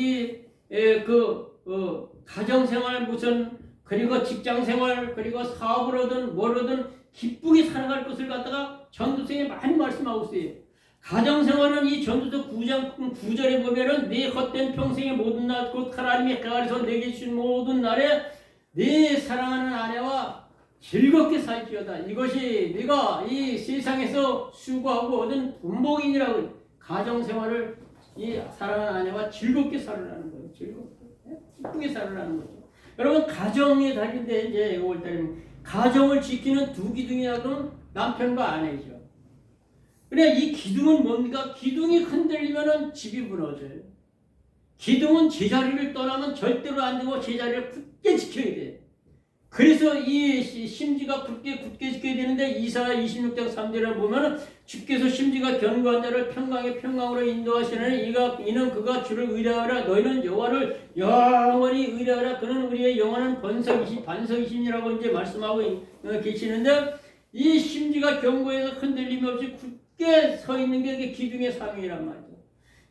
가정생활 그리고 직장생활 그리고 사업을 하든 뭘 하든 기쁘게 살아갈 것을 갖다가 전도서에 많이 말씀하고 있어요. 가정생활은 이 전도서 9장 9절에 보면은 네 헛된 평생의 모든 날 곧 하나님의 해 아래서 내게 주신 모든 날에 네 사랑하는 아내와 즐겁게 살지어다. 이것이 네가 이 세상에서 수고하고 얻은 분복이니라고. 가정생활을 이 사랑하는 아내와 즐겁게 살으라는 거예요. 즐겁게 기쁘게 살으라는 거죠. 여러분 가정이 다른데 이제 5월달에 가정을 지키는 두 기둥이라 그러면 남편과 아내죠. 그래 이 기둥은 뭡니까? 기둥이 흔들리면은 집이 무너져요. 기둥은 제자리를 떠나면 절대로 안 되고 제자리를 굳게 지켜야 돼. 그래서 이 심지가 굳게 지켜야 되는데 이사야 26장 3절을 보면은 주께서 심지가 견고한 자를 평강의 평강으로 인도하시는 이는 그가 주를 의뢰하라. 너희는 여호와를 영원히 의뢰하라. 그는 우리의 영원한 반석이시니라고 이제 말씀하고 계시는데, 이 심지가 견고해서 흔들림이 없이 굳게 서 있는 게 기둥의 상이란 말이죠.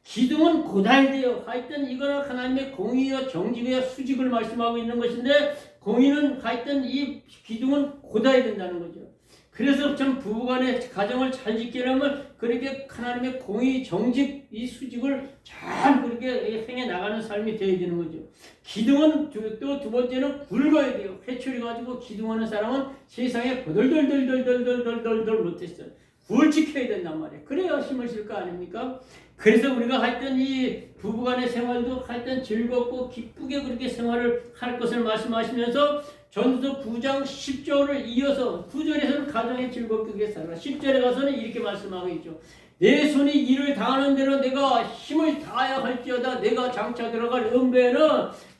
기둥은 곧아야 돼요. 하여튼 이거는 하나님의 공의와 정직과 수직을 말씀하고 있는 것인데, 공의는 하여튼 이 기둥은 곧아야 된다는 거죠. 그래서 참 부부간의 가정을 잘 지키려면 그렇게 하나님의 공의, 정직, 이 수직을 잘 그렇게 행해 나가는 삶이 되어야 되는 거죠. 기둥은 또 두 번째는 굵어야 돼요. 회초리 가지고 기둥하는 사람은 세상에 보들덜덜덜덜덜덜덜 못했어요. 굵직해야 된단 말이에요. 그래야 힘을 쓸 거 아닙니까? 그래서 우리가 하여튼 이 부부간의 생활도 하여튼 즐겁고 기쁘게 그렇게 생활을 할 것을 말씀하시면서 전도서 9장 10절을 이어서 9절에서는 가정에 즐겁게 살아라. 10절에 가서는 이렇게 말씀하고 있죠. 내 손이 일을 다하는 대로 내가 힘을 다하여 할지어다. 내가 장차 들어갈 은배에는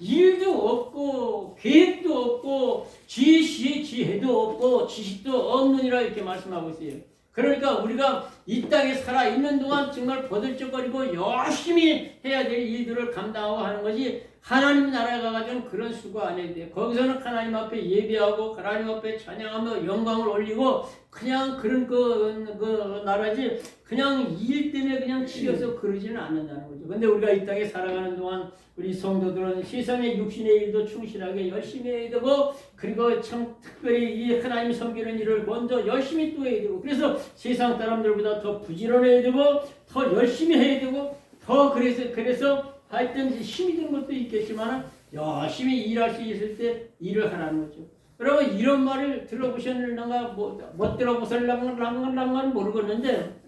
일도 없고 계획도 없고 지혜도 없고 지식도 없느니라 이렇게 말씀하고 있어요. 그러니까 우리가 이 땅에 살아있는 동안 정말 버들적거리고 열심히 해야 될 일들을 감당하고 하는 것이 하나님 나라에 가가지고는 그런 수고 안 해도 돼요. 거기서는 하나님 앞에 예배하고 하나님 앞에 찬양하며 영광을 올리고 그냥 그런 그 나라지 그냥 일 때문에 그냥 치여서 그러지는 않는다는 거죠. 근데 우리가 이 땅에 살아가는 동안 우리 성도들은 세상의 육신의 일도 충실하게 열심히 해야 되고 그리고 참 특별히 이 하나님 섬기는 일을 먼저 열심히 또 해야 되고 그래서 세상 사람들보다 더 부지런해야 되고 더 열심히 해야 되고 더 그래서 하여튼 힘이 든 것도 있겠지만 열심히 일할 수 있을 때 일을 하라는 거죠. 여러분 이런 말을 들어보셨는가 못 들어보셨는가는 모르겠는데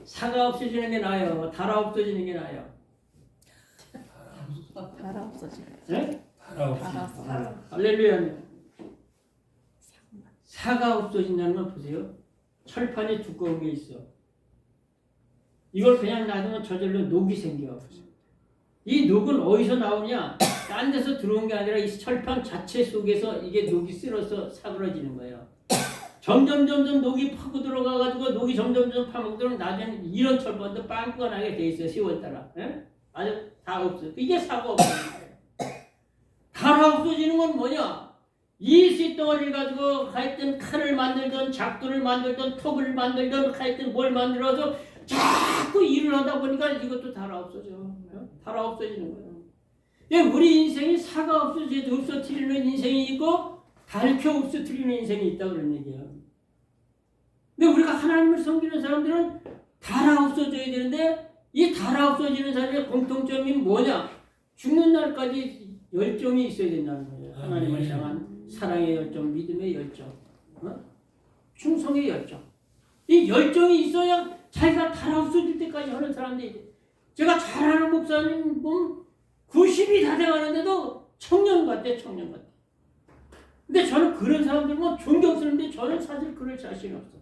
사가 없어지는 게 나아요? 달아 없어지는 게 나아요? 달아 없어지는. 네? 달아 없어지는. 할렐루야. 사가 없어진다는 건 보세요. 철판이 두꺼운 게 있어. 이걸 그냥 놔두면 저절로 녹이 생겨. 이 녹은 어디서 나오냐? 딴 데서 들어온 게 아니라 이 철판 자체 속에서 이게 녹이 쓸어서 사그러지는 거예요. 점점 녹이 파고 들어가가지고 녹이 점점 파먹도록 나중에 이런 철판도 빵꾸가 나게 돼 있어요. 10월 따라. 예? 아주 다 없어. 이게 사가 없어지는 거예요. 달아 없어지는 건 뭐냐? 이 쇳덩어리를 가지고 하여튼 칼을 만들던 작두를 만들던 톱을 만들던 하여튼 뭘 만들어서 자꾸 일을 하다 보니까 이것도 달아 없어져. 달아 없어지는 거예요. 우리 인생이 사가 없어뜨리는 인생이 있고 달켜 없어뜨리는 인생이 있다 그런 얘기야. 근데 우리가 하나님을 섬기는 사람들은 달아 없어져야 되는데 이 달아 없어지는 사람의 공통점이 뭐냐? 죽는 날까지 열정이 있어야 된다는 거예요. 하나님을 향한 사랑의 열정, 믿음의 열정, 충성의 열정. 이 열정이 있어야 자기가 달아 없어질 때까지 하는 사람들이. 제가 잘 아는 목사님 보면 90이 다 돼가는데도 청년 같대. 근데 저는 그런 사람들 보면 존경스러운데 저는 사실 그럴 자신이 없어.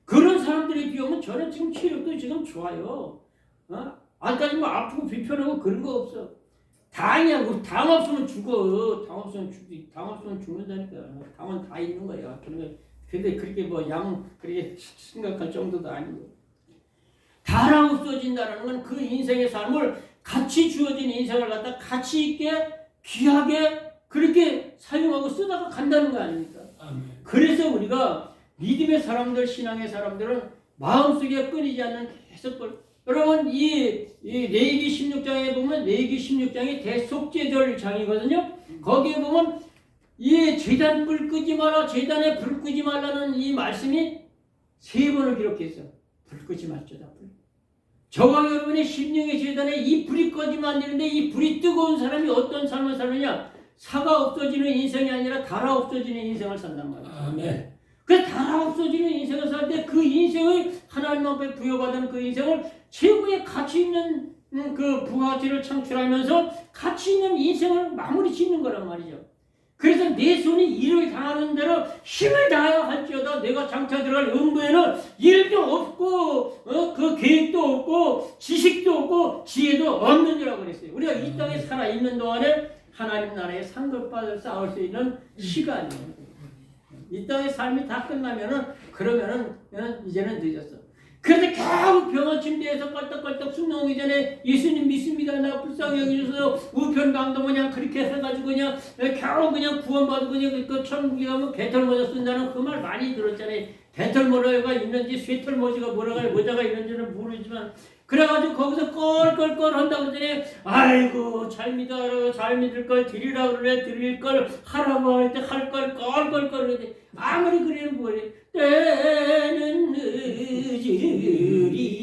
그런 사람들에 비하면 저는 지금 체력도 지금 좋아요. 아직까지 뭐 아프고 불편하고 그런 거 없어. 당이야. 당 없으면 죽어. 당 없으면 죽는다니까. 당은 다 있는 거야. 근데 그렇게 그렇게 심각할 정도도 아니고. 달아 없어진다는 건 그 인생의 삶을 가치 주어진 인생을 갖다 가치 있게 귀하게 그렇게 사용하고 쓰다가 간다는 거 아닙니까? 아멘. 그래서 우리가 믿음의 사람들, 신앙의 사람들은 마음속에 끊이지 않는 계속 여러분 이 레위기 16장에 보면 레위기 16장이 대속죄절 장이거든요. 거기에 보면 이 제단 불 끄지 마라, 제단에 불 끄지 말라는 이 말씀이 3번을 기록했어. 불 끄지 말자다. 저와 여러분의 심령의 제단에 이 불이 꺼지면 안 되는데 이 불이 뜨거운 사람이 어떤 삶을 사느냐? 사가 없어지는 인생이 아니라 달아 없어지는 인생을 산단 말이에요. 아멘. 그 달아 없어지는 인생을 살 때 그 인생을 하나님 앞에 부여받은 그 인생을 최고의 가치 있는 그 부가가치를 창출하면서 가치 있는 인생을 마무리 짓는 거란 말이죠. 그래서 내 손이 일을 다하는 대로 힘을 다하여 할지어다. 내가 장차 들어갈 음부에는 일도 없고 그 계획도 없고 지식도 없고 지혜도 없느니라고 그랬어요. 우리가 이 땅에 살아있는 동안에 하나님 나라에 상급받을 싸울 수 있는 시간이에요. 이 땅의 삶이 다 그러면은 이제는 늦었어. 그래서 겨우 병원 침대에서 껄떡껄떡 숨나오기 전에 예수님 믿습니다. 나 불쌍히 여기셔서 우편 강도 그냥 그렇게 해가지고 그냥 겨우 그냥 구원받고 그냥 그 천국에 가면 개털모자 쓴다는 그 말 많이 들었잖아요. 개털모자가 있는지 쇠털모자가 모자가 있는지는 모르지만 그래가지고 거기서 껄껄껄 한다고 그러더니 아이고 잘 믿을 걸 드리라 그래 드릴 걸 하라고 할 때 할 걸 껄껄껄 그러더니 아무리 그래는 뭐래 때는 늦으리.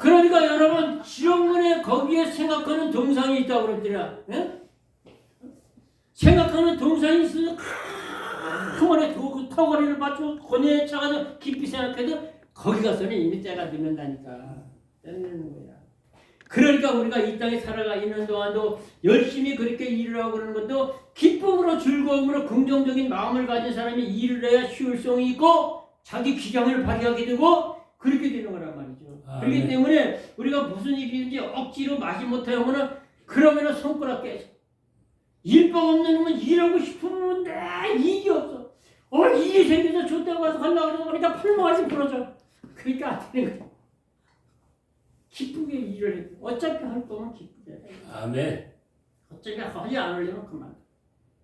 그러니까 여러분 지옥문에 거기에 생각하는 동상이 있다고 그러더라. 생각하는 동상이 있어서 그만에 그 턱걸이를 맞추고 고뇌에 차가서 깊이 생각해도 거기 가서는 이미 때가 늦는다니까. 때는 거야. 그러니까 우리가 이 땅에 살아가 있는 동안도 열심히 그렇게 일을 하고 그러는 것도 기쁨으로 즐거움으로 긍정적인 마음을 가진 사람이 일을 해야 효율성이 있고 자기 기량을 발휘하게 되고 그렇게 되는 거란 말이죠. 그렇기 때문에 우리가 무슨 일이든지 억지로 마지못해 하면은 그러면은 손가락 깨져. 일방 없는 놈은 일하고 싶으면 일이 없어. 일이 생겨서 좋다고 가서 하려고 그러고 그러니까 팔목알이 부러져. 그러니까 안 되는 거야. 기쁘게 일을 해. 어차피 할 거면 기쁘게 해. 아멘. 어차피 하지 않으려면 그만.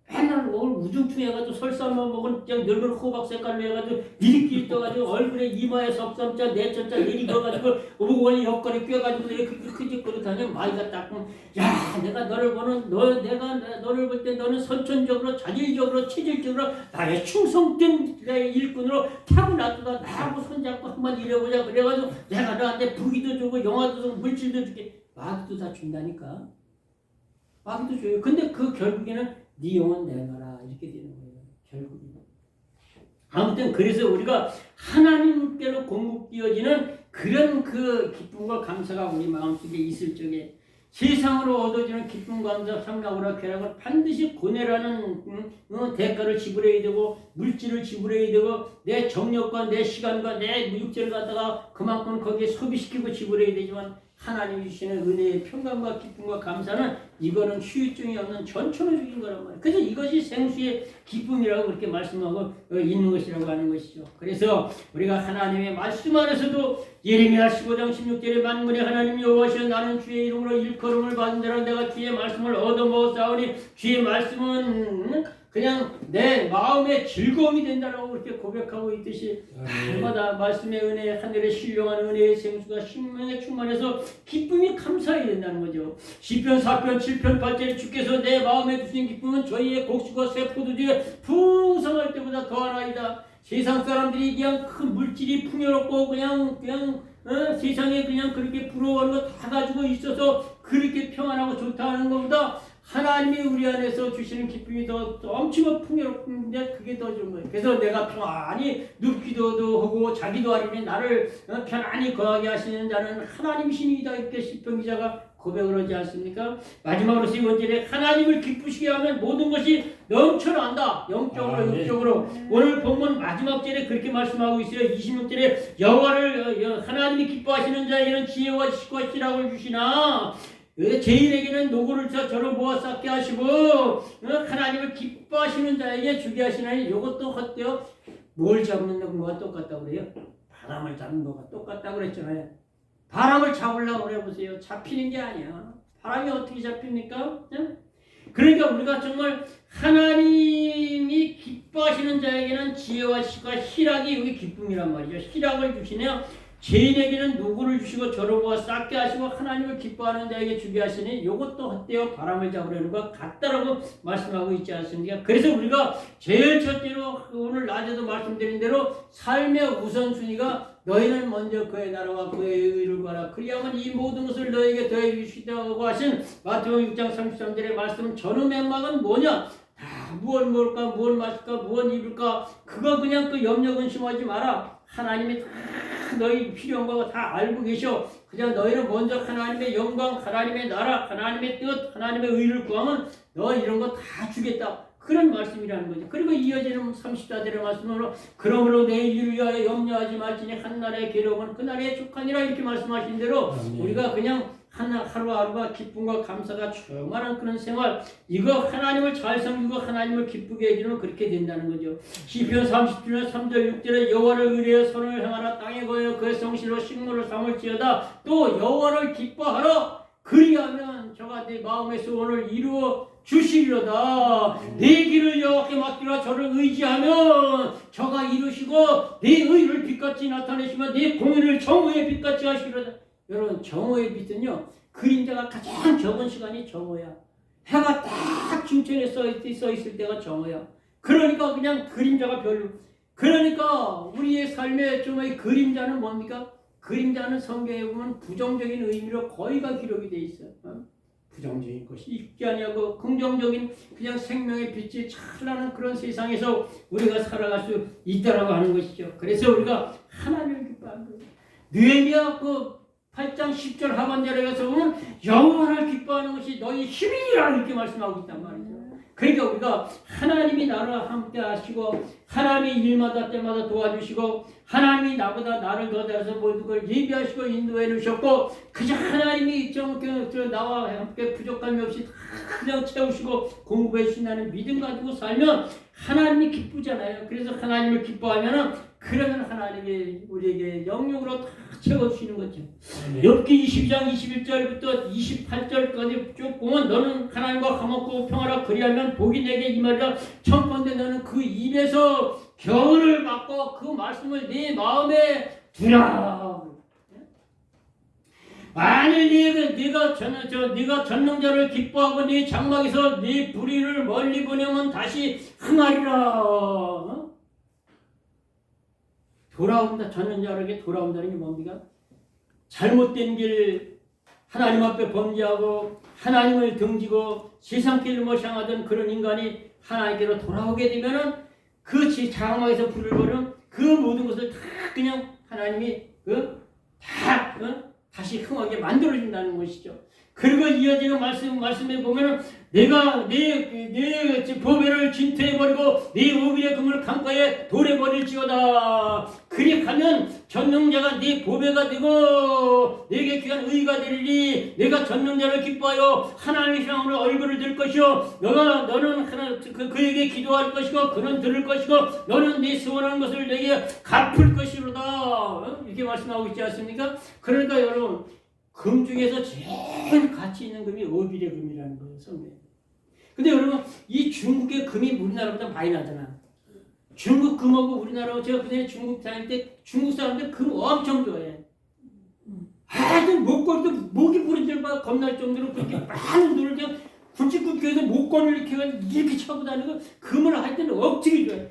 맨날 우중충해가지고 설사만 먹은 그냥 늙은 호박 색깔로 해가지고 니리끼리 떠가지고 얼굴에 이마에 석삼자 내천자 내리겨가지고 어부원이 옆걸이 껴가지고 크직거리 다니면 마이가 닦고 야 내가 너를 보는 내가 너를 볼 때 너는 선천적으로 자질적으로 체질적으로 나의 충성된 나의 일꾼으로 타고났다 나하고 손잡고 한번 일해보자 그래가지고 내가 너한테 부기도 주고 영화도 주고 물질도 줄게 마귀도 다 준다니까 마귀도 줘요. 근데 그 결국에는 네 영혼 내놔라 이렇게 되는 거예요. 결국은. 아무튼 그래서 우리가 하나님께로 공급되어지는 그런 그 기쁨과 감사가 우리 마음속에 있을 적에 세상으로 얻어지는 기쁨, 감사, 상락으로 쾌락을 반드시 고뇌라는 대가를 지불해야 되고 물질을 지불해야 되고 내 정력과 내 시간과 내 육체를 갖다가 그만큼 거기에 소비시키고 지불해야 되지만 하나님이 주시는 은혜의 평강과 기쁨과 감사는 이거는 휴유증이 없는 전천후적인 거란 말이에요. 그래서 이것이 생수의 기쁨이라고 그렇게 말씀하고 있는 것이라고 하는 것이죠. 그래서 우리가 하나님의 말씀 안에서도 예레미야 15장 16절에 만군의 하나님 여호와시여 나는 주의 이름으로 일컬음을 받은 자라 내가 주의 말씀을 얻어먹었사오니 주의 말씀은 그냥 내 마음의 즐거움이 된다라고 그렇게 고백하고 있듯이 날마다 말씀의 은혜, 하늘의 신령한 은혜의 생수가 심령에 충만해서 기쁨이 감사해야 된다는 거죠. 시편 4편 7편 8절에 주께서 내 마음에 주신 기쁨은 저희의 곡식과 새 포도주에 풍성할 때보다 더하나이다. 세상 사람들이 그냥 큰 물질이 풍요롭고 그냥 세상에 그냥 그렇게 부러워하는 거 다 가지고 있어서 그렇게 평안하고 좋다 하는 것보다 하나님이 우리 안에서 주시는 기쁨이 더 엄청 풍요롭은데 그게 더 좋은 거예요. 그래서 내가 편안히 눕기도도 하고 자기도 아니면 나를 편안히 거하게 하시는 자는 하나님이시니이다 이렇게 시편 기자가 고백을 하지 않습니까? 마지막으로 세 번째에 하나님을 기쁘시게 하면 모든 것이 넘쳐난다. 영적으로 육적으로. 오늘 본문 마지막 절에 그렇게 말씀하고 있어요. 26절에 여호와를 하나님이 기뻐하시는 자에게는 지혜와 지식과 희락을 주시나 죄인에게는 노고를 저로 모아 쌓게 하시고 하나님을 기뻐하시는 자에게 주게 하시나니 이것도 헛되어 뭘 잡는 거와 똑같다고 그래요? 바람을 잡는 거와 똑같다고 그랬잖아요. 바람을 잡으려고 그래 보세요. 잡히는 게 아니야. 바람이 어떻게 잡힙니까? 그러니까 우리가 정말 하나님이 기뻐하시는 자에게는 지혜와 지식과 희락이 여기 기쁨이란 말이죠. 희락을 주시네요. 죄인에게는 노고를 주시고 저로 모아 쌓게 하시고 하나님을 기뻐하는 자에게 주게 하시니 이것도 헛되어 바람을 잡으려는 것 같다라고 말씀하고 있지 않습니까? 그래서 우리가 제일 첫째로 오늘 낮에도 말씀드린 대로 삶의 우선순위가 너희는 먼저 그의 나라와 그의 의를 구하라. 그리하면 이 모든 것을 너에게 더해 주시다고 하신 마태복음 6장 33절의 말씀 전후 맥락은 뭐냐? 무엇 먹을까, 무엇 마실까, 무엇 입을까 그거 그냥 그 염려 근심하지 마라. 하나님이 다 너희 필요한 거 다 알고 계셔. 그냥 너희는 먼저 하나님의 영광, 하나님의 나라, 하나님의 뜻, 하나님의 의를 구하면 너 이런 거 다 주겠다. 그런 말씀이라는 거죠. 그리고 이어지는 34절의 말씀으로 그러므로 내일을 위하여 염려하지 말지니 한날의 괴로움은 그날의 족하니라 이렇게 말씀하신 대로 우리가 그냥 하루하루가 기쁨과 감사가 충만한 그런 생활 이거 하나님을 잘 섬기고 하나님을 기쁘게 해주면 그렇게 된다는 거죠. 시편 30편 3절 6절에 여호와를 의뢰하여 선을 행하라 땅에 거하여 그의 성실로 식물을 삼을지어다 또 여호와를 기뻐하라 그리하면 저가 내 마음의 소원을 이루어 주시리로다. 내 길을 여호와께 맡기라. 저를 의지하면 저가 이루시고 내 의를 빛같이 나타내시며 내 공의를 정오의 빛같이 하시리로다. 여러분 정오의 빛은요 그림자가 가장 적은 시간이 정오야. 해가 딱 중천에 써 있을 때가 정오야. 그러니까 그냥 그림자가 별로. 그러니까 우리의 삶의 좀의 그림자는 뭡니까? 그림자는 성경에 보면 부정적인 의미로 거의가 기록이 돼 있어요. 부정적인 것이 있지 아니하고 긍정적인 그냥 생명의 빛이 찬란한 그런 세상에서 우리가 살아갈 수 있다라고 하는 것이죠. 그래서 우리가 하나님을 기뻐하는 거예요. 느헤미야 그 8장 10절 하반절에 가서 보면 여호와를 기뻐하는 것이 너희 힘이니라 이렇게 말씀하고 있단 말이죠. 그러니까 우리가 하나님이 나를 함께 하시고 하나님이 일마다 때마다 도와주시고 하나님이 나를 더 잘해서 모든 걸 예비하시고 인도해 주셨고 그저 하나님이 나와 함께 부족함이 없이 그냥 채우시고 공급해 주신다는 믿음 가지고 살면 하나님이 기쁘잖아요. 그래서 하나님을 기뻐하면 그러면 하나님이 우리에게 영역으로 다 채워주시는 거죠. 욥기 22장 21절부터 28절까지 쭉 보면 너는 하나님과 화목하고 평화라 그리하면 복이 내게 임하리라. 청컨대 너는 그 입에서 겨울을 받고 그 말씀을 네 마음에 두라. 만일 네가 전능자를 기뻐하고 네 장막에서 네 불의를 멀리 보내면 다시 흥하리라. 돌아온다. 전능자에게 돌아온다는 게 뭡니까? 잘못된 길 하나님 앞에 범죄하고 하나님을 등지고 세상 길로 향하던 그런 인간이 하나님께로 돌아오게 되면은 그 장막에서 불을 보는 그 모든 것을 다 그냥 하나님이 다시 흥하게 만들어준다는 것이죠. 그리고 이어지는 말씀에 보면은 내가 내 보배를 진토해버리고 네 오빌의 금을 강가에 돌해버릴지어다. 그리하면 전능자가 네 보배가 되고 내게 귀한 의가 되리니 내가 전능자를 기뻐하여 하나님의 향으로 얼굴을 들 것이요 너는 그에게 기도할 것이고 그는 들을 것이고 너는 네 소원하는 것을 내게 갚을 것이로다. 이렇게 말씀하고 있지 않습니까? 그러니까 여러분 금 중에서 제일 가치 있는 금이 오빌의 금이라는 거예요. 성경. 근데 여러분 이 중국의 금이 우리나라보다 많이 나잖아. 중국 금하고 우리나라하고 제가 그전에 중국 다닐 때 중국 사람들 금 엄청 좋아해. 아주 목걸이도 목이 부러질 바 겁날 정도로 그렇게 많은 돈을 그냥 굵직굵직해서 목걸이를 이렇게 차고 다니고 금을 할 때는 억지게 좋아해.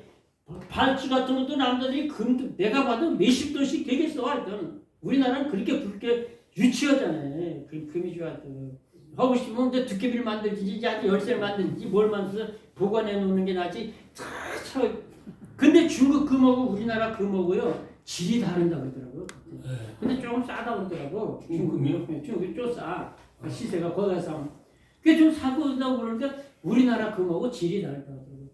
발찌 같은 것도 남자들이 금도 내가 봐도 몇십 돈씩 되겠어 하여튼. 우리나라는 그렇게 유치하잖아요. 금이 좋아하던. 하고 싶으면 이제 두께비를 만들지, 아주 열쇠를 만들지, 뭘 만들어서 보관해 놓는 게 낫지. 근데 중국 금하고 우리나라 금하고요, 질이 다른다고 그러더라고요. 근데 조금 싸다고 그러더라고. 중국이요? 중국이 좀 싸. 시세가 거기가 싸. 그게 좀 사고 온다고 그러니까 우리나라 금하고 질이 다르다고 그러더라고요.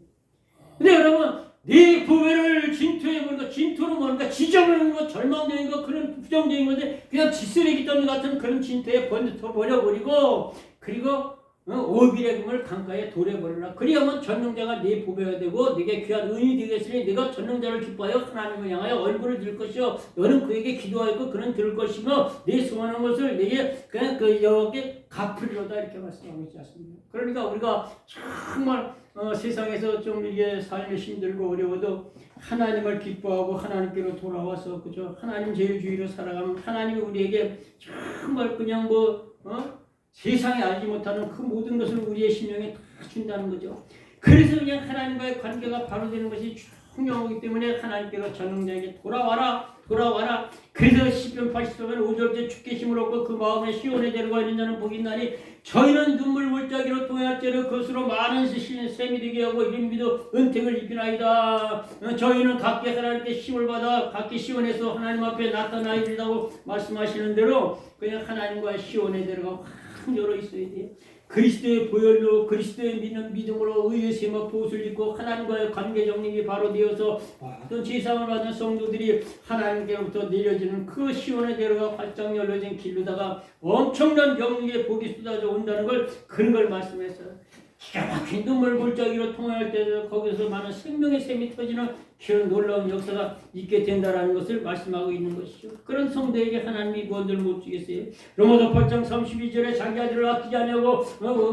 근데 여러분, 네 보배를 진토해버리고, 진토는 뭔가 지저분한 거, 절망적인 거, 그런 부정적인 건데, 그냥 지쓰레기 더미 같은 그런 진토에 버려버리고, 그리고 오빌의 금을 강가에 돌려버리라. 그리하면 전능자가 네 보배가 되고, 네게 귀한 은이 되겠으니, 네가 전능자를 기뻐하여 하나님을 향하여 얼굴을 들 것이요. 너는 그에게 기도하였고, 그는 들을 것이며, 네 소원한 것을 네게 그냥 여호와께 갚으리로다. 이렇게 말씀하고 있지 않습니까? 그러니까 우리가 정말 세상에서 좀 이게 삶이 힘들고 어려워도 하나님을 기뻐하고 하나님께로 돌아와서 그죠? 하나님 제일주의로 살아가면 하나님이 우리에게 정말 그냥 세상에 알지 못하는 그 모든 것을 우리의 심령에 다 준다는 거죠. 그래서 그냥 하나님과의 관계가 바로 되는 것이 중요하기 때문에 하나님께로 전능자에게 돌아와라. 그래서 시편 80편 5절째 주께 힘을 얻고 그 마음에 시온에 데려가 있는 자는 복이 있나니 저희는 눈물 물자기로 통할죄를 그것으로 많은 셈이 되게 하고 이름비도 은택을 입히나이다. 저희는 각기 하나님께 힘을 받아 각기 시온에서 하나님 앞에 나타나이리라고 말씀하시는 대로 그냥 하나님과 시온에 데려가 확 열어 있어야 돼요. 그리스도의 보혈로 그리스도의 믿음으로 의의 세막 보옷을 입고 하나님과의 관계 정립이 바로 되어서 모든 제사함을 받은 성도들이 하나님께로부터 내려지는 그 시온에 데려가 활짝 열려진 길로다가 엄청난 영웅의 복이 쏟아져 온다는 걸 그런 걸 말씀했어요. 기가 막힌 눈물 골짜기로 통할 때 거기서 많은 생명의 샘이 터지는 그런 놀라운 역사가 있게 된다는 것을 말씀하고 있는 것이죠. 그런 성도에게 하나님이 무엇을 못 주겠어요? 로마서 8장 32절에 자기 아들을 아끼지 아니하고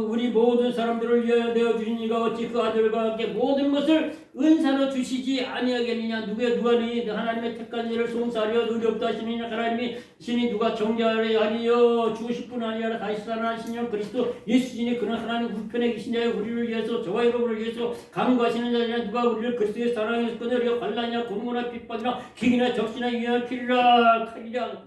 우리 모든 사람들을 위하여 내어주신 이가 어찌 그 아들과 함께 모든 것을 은사로 주시지 아니하겠느냐. 누가 너희 하나님의 택한 자를 송사하려 의롭다 하시느냐. 하나님이 신이 누가 정죄하려 하리요. 죽으실 뿐 아니라 다시 살아나시는 그리스도 예수시니 그는 하나님 우편에 계신 자여 우리를 위해서 저와 여러분을 위해서 간구하시는 자냐. 누가 우리를 그리스도의 사랑에서 끊으려 관란이나 고문이나 핍박이나 기이나 적시나 유연한 길이라 칼이라.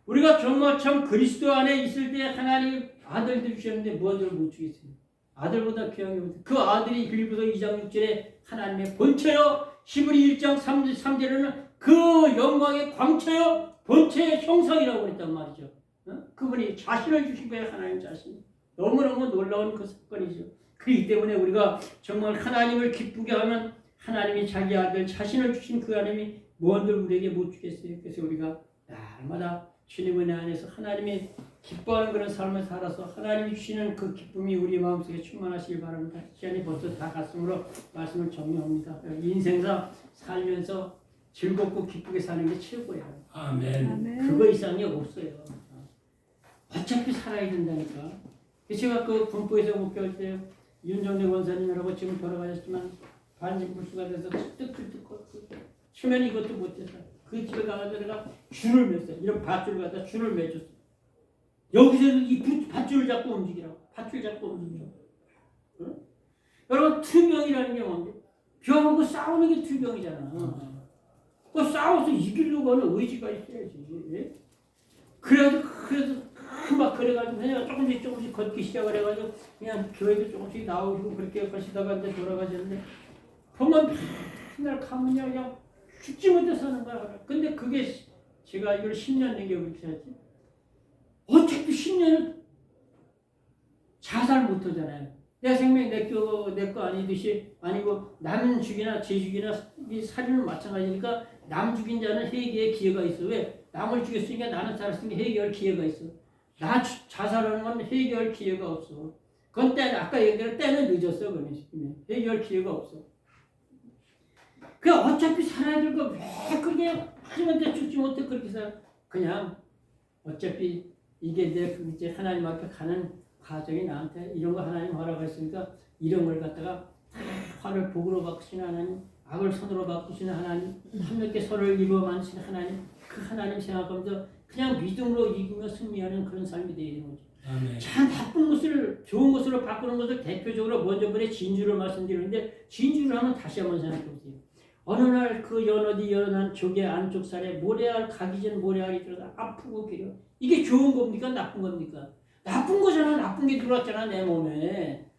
우리가 정말 참 그리스도 안에 있을 때 하나님 아들들 주셨는데 무엇을 못 주겠어요? 아들보다 귀한 게 없어요. 그 아들이 빌립보서 2장 6절에 하나님의 본체요. 히브리 1장 3절에는 그 영광의 광채요. 본체의 형상이라고 했단 말이죠. 그분이 자신을 주신 거예요. 하나님 자신. 너무너무 놀라운 그 사건이죠. 그렇기 때문에 우리가 정말 하나님을 기쁘게 하면 하나님이 자기 아들 자신을 주신 그 하나님이 무언들 우리에게 못 주겠어요. 그래서 우리가 날마다 주님의 안에서 하나님이 기뻐하는 그런 삶을 살아서 하나님이 주시는 그 기쁨이 우리 마음속에 충만하시길 바랍니다. 시간이 벌써 다 갔으므로 말씀을 정리합니다. 인생사 살면서 즐겁고 기쁘게 사는 게 최고예요. 아멘. 그거 이상이 없어요. 어차피 살아야 된다니까. 제가 그 군포에서 목회할 때 윤정대 원사님이라고 지금 돌아가셨지만 반진불수가 돼서 뜨뜻뜨뜻 추면 이것도 못해서 그 집에 가서 내가 줄을 맸어요. 이런 밧줄 갖다 줄을 매줬어요. 여기서도 이 밧줄을 잡고 움직이라고. 밧줄 잡고 움직이라고. 응? 여러분 투병이라는 게 뭔데? 병하고 싸우는 게 투병이잖아. 그 싸워서 이기려고 하는 의지가 있어야지. 그래도 막 그래가지고 그냥 조금씩 걷기 시작을 해가지고 그냥 교회도 조금씩 나오시고 그렇게 가시다가 이제 돌아가셨는데 보면 맨날 가면 그냥 죽지 못해 사는 거야. 근데 그게 제가 이걸 10년 넘게 그렇게 하지. 어차피 10년은 자살 못 하잖아요. 내 생명 내 거 아니듯이 아니고 남 죽이나 제 죽이나 이 살인은 마찬가지니까 남 죽인 자는 회개의 기회가 있어. 왜? 남을 죽였으니까 나는 살았으니까 회개할 기회가 있어. 나 자살하는 건 회개할 기회가 없어. 그건 아까 얘기한 때는 늦었어. 그러면 회개할 기회가 없어. 그 어차피 살아야 될 거 왜 그게 하나님한테 죽지 못해 그렇게 살아. 그냥 어차피 이게 내 이제 하나님 앞에 가는 과정이 나한테 이런 거 하나님 허락했으니까 이런 걸 갖다가 화를 복으로 바꾸시는 하나님, 악을 선으로 바꾸시는 하나님, 함께 서로를 이루어 만드시는 하나님, 그 하나님 생각하면서 그냥 믿음으로 이기며 승리하는 그런 삶이 되어야 되는 거죠. 참 나쁜 것을 좋은 것으로 바꾸는 것을 대표적으로 먼저 번에 진주를 말씀드리는데 진주를 하면 다시 한번 생각해 보세요. 어느 날 그 연한 조개 안쪽 살에 모래알 가기 전 모래알이 들어서 아프고 비려. 이게 좋은 겁니까? 나쁜 겁니까? 나쁜 거잖아. 나쁜 게 들어왔잖아 내 몸에.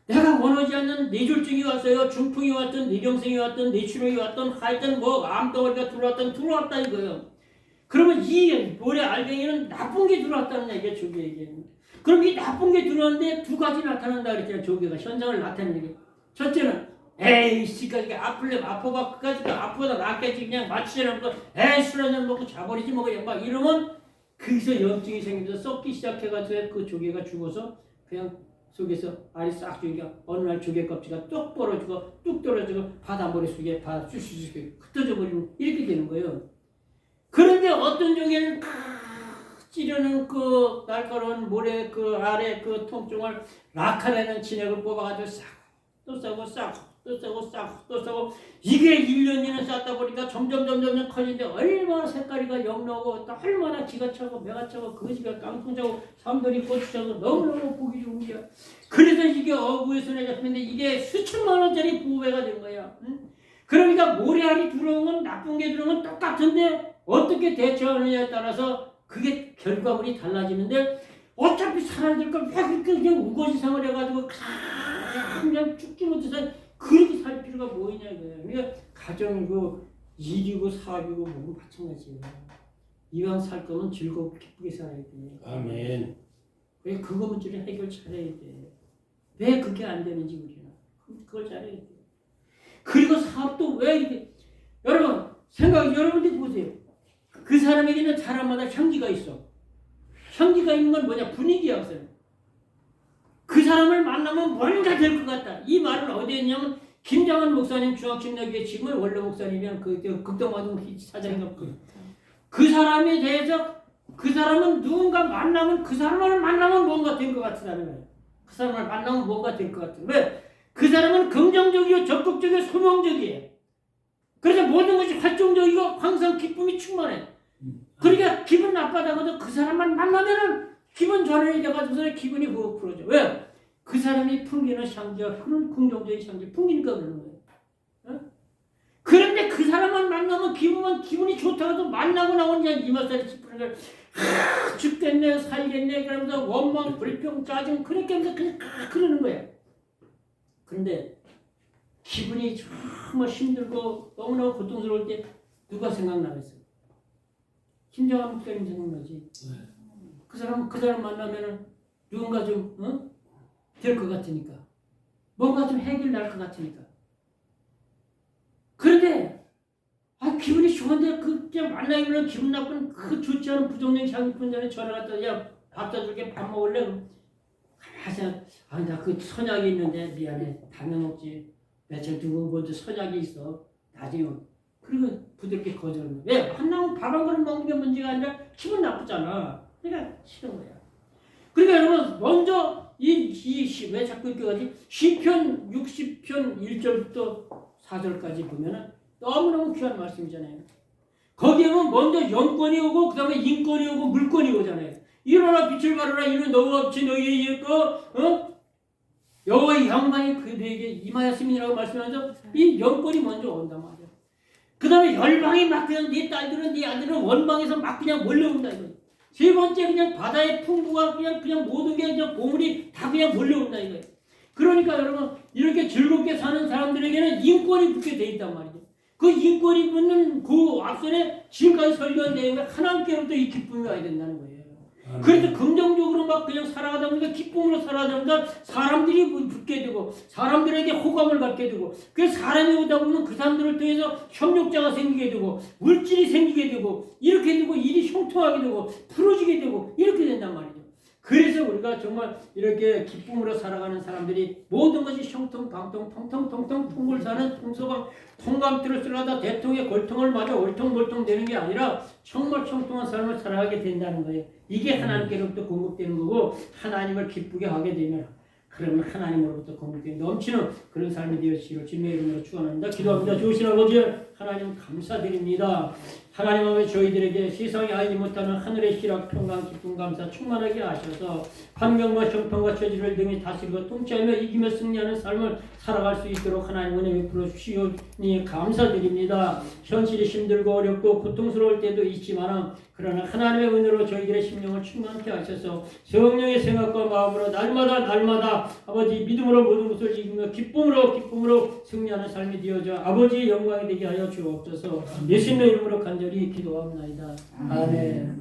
내가 원하지 않는 뇌졸중이 왔어요. 중풍이 왔든 뇌경색이 왔든 뇌출혈이 왔든 하여튼 뭐 암덩어리가 들어왔다 이거예요. 그러면 이 모래 알갱이는 나쁜 게 들어왔다는 얘기야 조개에게. 그럼 이 나쁜 게 들어왔는데 두 가지 나타난다 그랬잖아. 조개가 현상을 나타내는 게. 첫째는 에이 씨가 이게 아플래 아파봐 그까짓 아프다 낫겠지 그냥 마취제 놓고 에이 술 한잔 먹고 자버리지 뭐 그냥 막 이러면 거기서 염증이 생기면서 썩기 시작해가지고 그 조개가 죽어서 그냥 속에서 알이 싹 죽으니까 어느 날 조개 껍질가 뚝 벌어지고 뚝 떨어지고 바닷머리 속에 바다 쑤쑤쑤 흩어져 버리면 이렇게 되는 거예요. 그런데 어떤 조개는 찌르는 그 날카로운 모래 그 아래 그 통증을 낙하내는 진액을 뽑아가지고 싹 또 싸고 싹 또 싸고 싹 또 싸고 이게 1년 2년 쌓다 보니까 점점 커지는데 얼마나 색깔이가 영롱하고 또 얼마나 기가 차고 매가 차고 거지가 깡통 차고 삼돌이 고추 차고 너무너무 보기 좋은 거야. 그래서 이게 어부에서 내렸는데 이게 수천만 원짜리 부배가 된 거야. 응? 그러니까 모래알이 들어온 건 나쁜 게 들어온 건 똑같은데 어떻게 대처하느냐에 따라서 그게 결과물이 달라지는데 어차피 살아야 될 걸 왜 그렇게 그냥 우거지상을 해가지고 그냥 죽지 못해서 그렇게 살 필요가 뭐 있냐 이거예요. 그러니까 가정이고 일이고 사업이고 뭐고 마찬가지예요. 이왕 살 거면 즐겁고 기쁘게 살아야 돼. 아멘. 왜 그거 문제를 해결 잘해야 돼. 왜 그게 안 되는지 우리는 그걸 잘해야 돼. 그리고 사업도 왜 이렇게 여러분 여러분들 보세요. 그 사람에게는 사람마다 향기가 있어. 향기가 있는 건 뭐냐? 분위기야. 그 사람을 만나면 뭔가 될 것 같다. 이 말을 어디에 했냐면 김장한 목사님 중앙침례교회 지금은 원래 목사님이랑 그 극동화동 사장인가 그 사람에 대해서 그 사람은 누군가 만나면 그 사람을 만나면 뭔가 될 것 같다는 거예요. 그 사람을 만나면 뭔가 될 것 같아. 왜? 그 사람은 긍정적이고 적극적이고 소명적이에요. 그래서 모든 것이 활동적이고 항상 기쁨이 충만해. 그러니까 기분 나빠다고도 그 사람만 만나면은 기분 전환이 돼가지고서 기분이 풀어져. 왜? 그 사람이 풍기는 향기가 그런 긍정적인 향기 풍기니까 그러는 거예요. 어? 그런데 그 사람만 만나면 기분이 좋다고도 만나고 나오는 게 이마살이 짚는 걸 죽겠네 살겠네 그러면서 원망 불평 짜증 그렇게 하면서 그냥 그러는 거예요. 그런데 기분이 정말 힘들고 너무나 고통스러울 때 누가 생각나겠어요? 김정한 목사님 생각나지. 그 사람 만나면은 누군가 좀 될 것 같으니까 뭔가 좀 해결 날 것 같으니까. 그런데 기분이 좋은데 그냥 만나면 기분 나쁜 그 좋지 않은 부정적인 상품 전에 전화 갔다 야밥 사줄게 밥 먹을래? 가만히 나 그 선약이 있는데 미안해 다음에 먹지. 며칠 두고 먼저 선약이 있어. 나중에 그리고 부드럽게 거절하는 거야. 왜? 한나무 밥 한 그릇 먹는 게 문제가 아니라 기분 나쁘잖아. 그러니까 싫은 거야. 그러니까 여러분 먼저 왜 자꾸 이렇게 가지? 시편 60편 1절부터 4절까지 보면은 너무너무 귀한 말씀이잖아요. 거기에 보면 먼저 영권이 오고 그 다음에 인권이 오고 물권이 오잖아요. 일어나 빛을 발하라 이는 너와 없이 너희의 여호와의 영광이 그들에게 임하였음이라고 말씀하면서 이 영권이 먼저 온단 말이야. 그 다음에 열방이 막 그냥 네 딸들은 네 아들은 원방에서 막 그냥 몰려온다 이거. 세 번째 그냥 바다의 풍부가 그냥 모든 게 그냥 보물이 다 그냥 몰려온다 이거예요. 그러니까 여러분 이렇게 즐겁게 사는 사람들에게는 인권이 붙게 돼 있단 말이죠. 그 인권이 붙는 그 앞선에 지금까지 설교한 내용에 하나님께로부터 이 기쁨이 와야 된다는 거예요. 그래서 긍정적으로 막 그냥 살아가다 보니까 기쁨으로 살아가다 보니까 사람들이 붙게 되고 사람들에게 호감을 갖게 되고 그래서 사람이 오다 보면 그 사람들을 통해서 협력자가 생기게 되고 물질이 생기게 되고 이렇게 되고 일이 형통하게 되고 풀어지게 되고 이렇게 된단 말이죠. 그래서 우리가 정말 이렇게 기쁨으로 살아가는 사람들이 모든 것이 형통, 방통, 통통, 통골 사는 통서방, 통감틀을 쓰려다 대통의 골통을 맞아 얼통골통 되는 게 아니라 정말 형통한 삶을 살아가게 된다는 거예요. 이게 하나님께로부터 공급되는 거고 하나님을 기쁘게 하게 되면 그러면 하나님으로부터 공급되는 넘치는 그런 삶이 되어지기를 주님의 이름으로 축원합니다. 기도합니다. 좋으신 아버지 하나님 감사드립니다. 하나님 아버지 저희들에게 세상에 알지 못하는 하늘의 희락, 평강, 기쁨, 감사 충만하게 하셔서 환경과 형편과 처지를 등에 다스리고 통치하며 이기며 승리하는 삶을 살아갈 수 있도록 하나님 은혜 베풀어 주시오니 감사드립니다. 현실이 힘들고 어렵고 고통스러울 때도 있지만 그러나 하나님의 은혜로 저희들의 심령을 충만케 하셔서 성령의 생각과 마음으로 날마다 아버지 믿음으로 모든 것을 이기며 기쁨으로 승리하는 삶이 되어져 아버지의 영광이 되게 하여 주옵소서. 예수님의 이름으로 간절히 기도합나이다. 아멘.